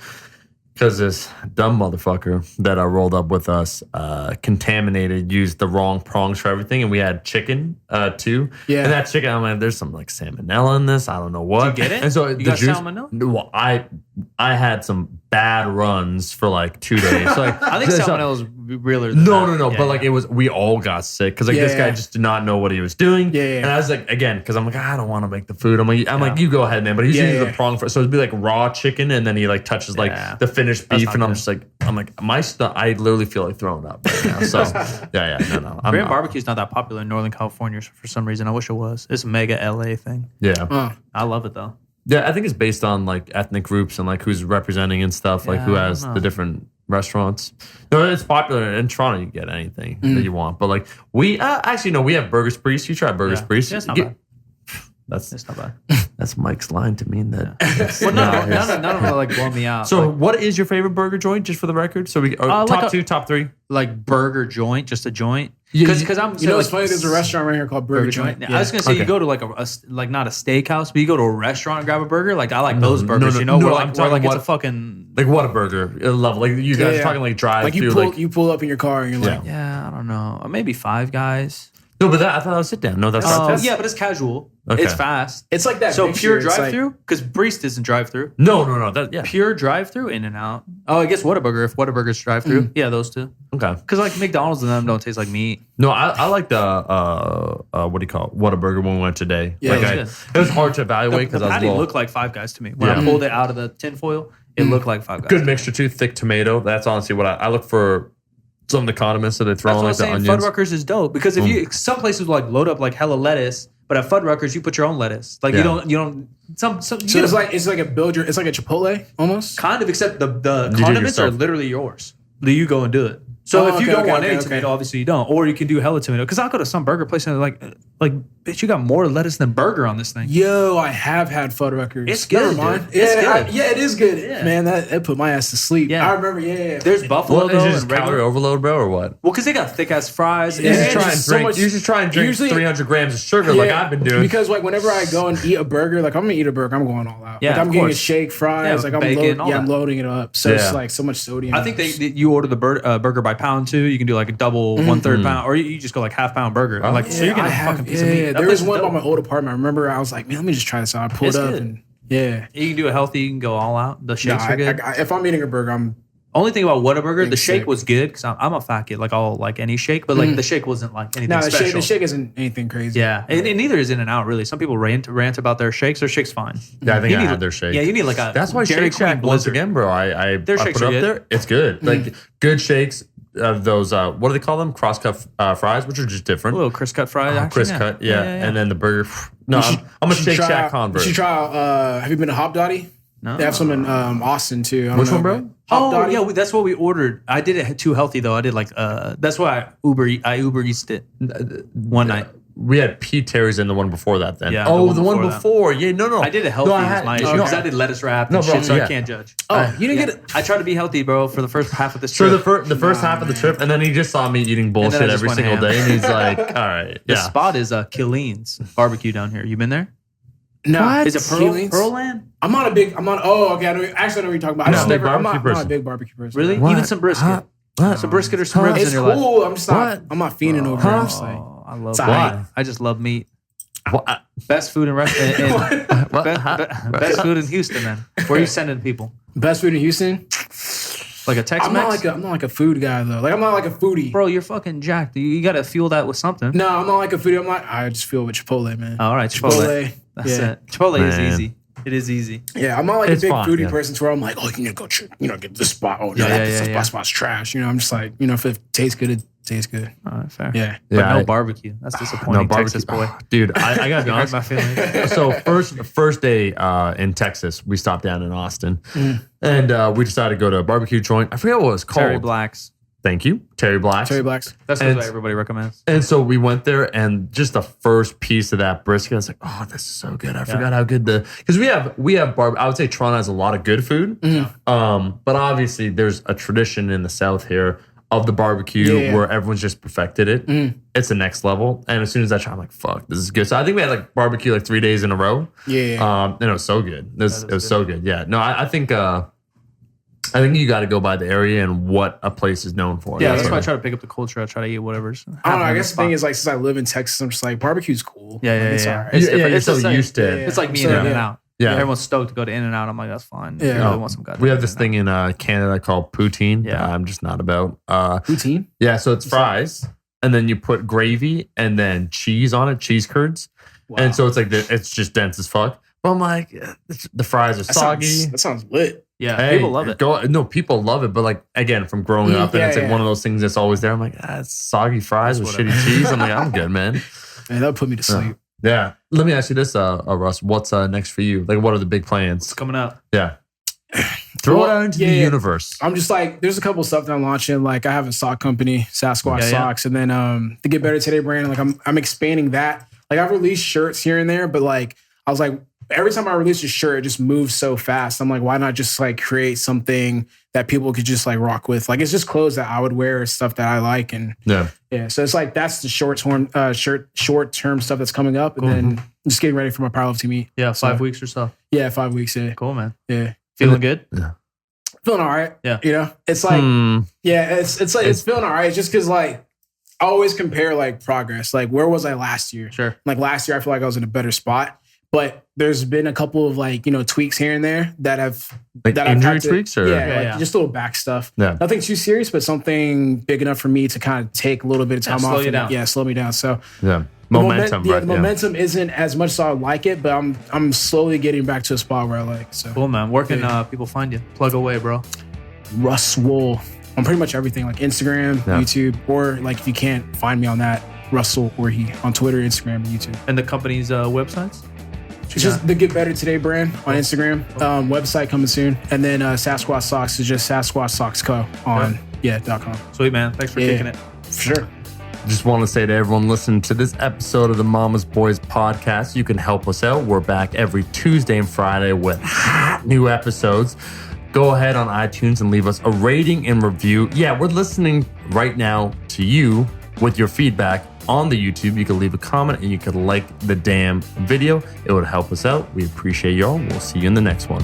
Because this dumb motherfucker that rolled up with us used the wrong prongs for everything. And we had chicken too. Yeah. And that chicken, I'm like, there's some like salmonella in this. I don't know what. Did you get it? And so you got salmonella? Well, I had some bad runs for like 2 days. So, like, I think salmonella is realer than that. No. But like we all got sick because like this guy just did not know what he was doing. Yeah. And I was like, again, because I'm like, I don't want to make the food. I'm like, you go ahead, man. But he's using the prong for, so it'd be like raw chicken, and then he like touches like the finished beef, and I'm like, my stuff. I literally feel like throwing up right now. So no. Korean barbecue is not that popular in Northern California for some reason. I wish it was. It's a mega LA thing. Yeah, I love it though. Yeah, I think it's based on like ethnic groups and like who's representing and stuff, like who has the different restaurants. No, it's popular in Toronto. You get anything that you want, but like we we have Burgers Priest. You try Burgers Priest? Yeah, it's not bad. It's not bad. That's Mike's line to mean that. None of them like blow me out. So, what is your favorite burger joint, just for the record? So we top two, top three, like burger joint, just a joint. Because I'm, it's funny. There's a restaurant right here called Burger Joint. Yeah. I was gonna say you go to like like not a steakhouse, but you go to a restaurant and grab a burger. Like I like those burgers. Where it's a fucking like what a burger level. Like you guys are talking like drive. Like you pull up in your car and you're like, I don't know, or maybe Five Guys. No, but I thought that was sit down. No, that's yeah, but it's casual. Okay. It's fast. It's like that. So pure drive through, because Breest isn't drive through. No. Pure drive through, In and Out. Oh, I guess Whataburger. If Whataburger's drive through, those two. Okay. Because like McDonald's and them don't taste like meat. No, I like the what do you call it? Whataburger when we went today. Yeah, it was hard to evaluate because the patty looked like Five Guys to me when I pulled it out of the tinfoil. It looked like Five Guys. Good mixture too, thick tomato. That's honestly what I look for. Some of the condiments that they throw on, like the onions. Fuddruckers is dope because if some places will like load up like hella lettuce, but at Fuddruckers you put your own lettuce. Like you don't. So it's like a it's like a Chipotle almost. Kind of, except the condiments are literally yours. You go and do it. So if you don't want any tomato, obviously you don't. Or you can do hella tomato. Because I'll go to some burger place and they're like, bitch, you got more lettuce than burger on this thing. Yo, I have had Fuddruckers. It's good. Never mind. It's good. It is good. Yeah. Man, that put my ass to sleep. Yeah. I remember, There's buffalo though. Is it just calorie overload, bro, or what? Well, because they got thick ass fries. You should try and drink 300 grams of sugar like I've been doing. Because like whenever I go and eat a burger, like I'm going to eat a burger, I'm going all out. Yeah, like I'm getting a shake, fries, like I'm loading it up. So it's like so much sodium. I think you order the burger by pound too. You can do like a double 1/3 pound, or you just go like half-pound burger. So you're getting a fucking piece of meat. There was one by my old apartment. I remember I was like, man, let me just try this out. I pulled up and you can do it healthy. You can go all out. The shakes are good. If I'm eating a burger, I'm only thing about Whataburger, the shake was good because I'm a fat kid. Like I'll like any shake, but like the shake wasn't like anything special. The shake isn't anything crazy. Yeah, and neither is In and Out really. Some people rant about their shakes. Their shake's fine. Yeah, I think I had their shake. Yeah, you need like a. That's why Shake Shack once again, bro. I put it up there. It's good. Like good shakes. Those what do they call them? Cross-cut fries, which are just different. A little crisp-cut fries. Crisp-cut, yeah. And then the burger. No, I'm a Shake Shack convert. You should try. Have you been to Hop Dotty? No. They have some in Austin too. Which one, bro? Hop Dotty. Yeah, that's what we ordered. I did it too healthy though. I did like that's why I Uber Eats it one night. We had Pete Terry's in the one before that then. Yeah, the one before. Yeah, no. I did it healthy was my issue because I did lettuce wrap and shit, so I can't judge. You didn't get it? I tried to be healthy, bro, for the first half of this trip. So the first half of the trip, and then he just saw me eating bullshit every single day, and he's like, all right. The spot is Killeen's barbecue down here. You been there? No. What? Is it Pearland? I know what you're talking about. I'm not a big barbecue person. Really? What? Even some brisket. Some brisket or some ribs in your life. It's cool. I'm not fiending over it. I'm just like, I love meat. I just love meat. Best food in best food in Houston, man. Where are you sending people? Best food in Houston? Like a Tex-Mex? I'm not like a food guy though. Like I'm not like a foodie. Bro, you're fucking jacked. You got to fuel that with something. No, I'm not like a foodie. I just fuel with Chipotle, man. All right, Chipotle. That's it. Chipotle is easy. It is easy. Yeah, I'm not like a big foodie person to where I'm like, oh, you need to go, get this spot. Oh, no, this spot's trash. I'm just like, if it tastes good, it tastes good. All right, fair. Yeah. But no barbecue. That's disappointing, Texas boy. Dude, I got to be honest. My feelings. So first day in Texas, we stopped down in Austin. And we decided to go to a barbecue joint. I forget what it was called. Terry Black's. Thank you. Terry Black's. That's what everybody recommends. And so we went there, and just the first piece of that brisket, I was like, oh, this is so good. I forgot how good because we have I would say Toronto has a lot of good food. Mm-hmm. But obviously there's a tradition in the South here of the barbecue where everyone's just perfected it. Mm. It's the next level. And as soon as I try, I'm like, fuck, this is good. So I think we had like barbecue like 3 days in a row. And it was so good. It was so good. Yeah. No, I think you got to go by the area and what a place is known for. Yeah, that's why I try to pick up the culture. I try to eat whatever's. I don't know. I guess the thing is, like, since I live in Texas, I'm just like, barbecue's cool. It's all right. It's so used to it. It's like me and In-N-Out. Yeah, everyone's stoked to go to In-N-Out. I'm like, that's fine. Yeah, really want some we have this thing in Canada called poutine. Yeah, I'm just not about poutine. Yeah, so it's fries, and then you put gravy and then cheese on it, cheese curds, and so it's like it's just dense as fuck. But I'm like, the fries are soggy. That sounds lit. Yeah, people love it. People love it, but like again, from growing up, and it's like one of those things that's always there. I'm like, it's soggy fries with shitty cheese. I'm like, I'm good, man. Man, that would put me to sleep. Yeah. Let me ask you this, Russ. What's next for you? Like, what are the big plans? What's coming up? Yeah. Throw it out into the universe. I'm just like, there's a couple of stuff that I'm launching. Like, I have a sock company, Sasquatch Socks, and then the Get Better Today brand. Like, I'm expanding that. Like, I've released shirts here and there, but like, I was like, every time I release a shirt, it just moves so fast. I'm like, why not just like create something that people could just like rock with? Like, it's just clothes that I would wear, stuff that I like, and so it's like that's the short term stuff that's coming up, and then just getting ready for my powerlifting meet. Yeah, 5 weeks or so. Yeah, 5 weeks. Yeah, cool, man. Yeah, feeling good. Yeah, feeling all right. Yeah, you know, it's like it's like it's feeling all right. Just because like I always compare like progress. Like, where was I last year? Sure. Like last year, I feel like I was in a better spot. But there's been a couple of like, you know, tweaks here and there that have like that injury tweaks or just little back stuff. Yeah. Nothing too serious, but something big enough for me to kind of take a little bit of time off. Slow you down. Yeah, slow me down. So momentum. The momentum isn't as much as I would like it, but I'm slowly getting back to a spot where I like. So cool, man. Where can people find you? Plug away, bro. RussSwole on pretty much everything, like Instagram, YouTube, or like if you can't find me on that, RussSwole or he on Twitter, Instagram, and YouTube. And the company's websites? It's just the Get Better Today brand on Instagram. Website coming soon. And then Sasquatch Socks is just Sasquatch Socks Co. on .com. Sweet, man. Thanks for kicking it. For sure. Just want to say to everyone listening to this episode of the Mama's Boys podcast, you can help us out. We're back every Tuesday and Friday with new episodes. Go ahead on iTunes and leave us a rating and review. Yeah, we're listening right now to you with your feedback. On the YouTube, you can leave a comment and you can like the damn video. It would help us out. We appreciate y'all. We'll see you in the next one.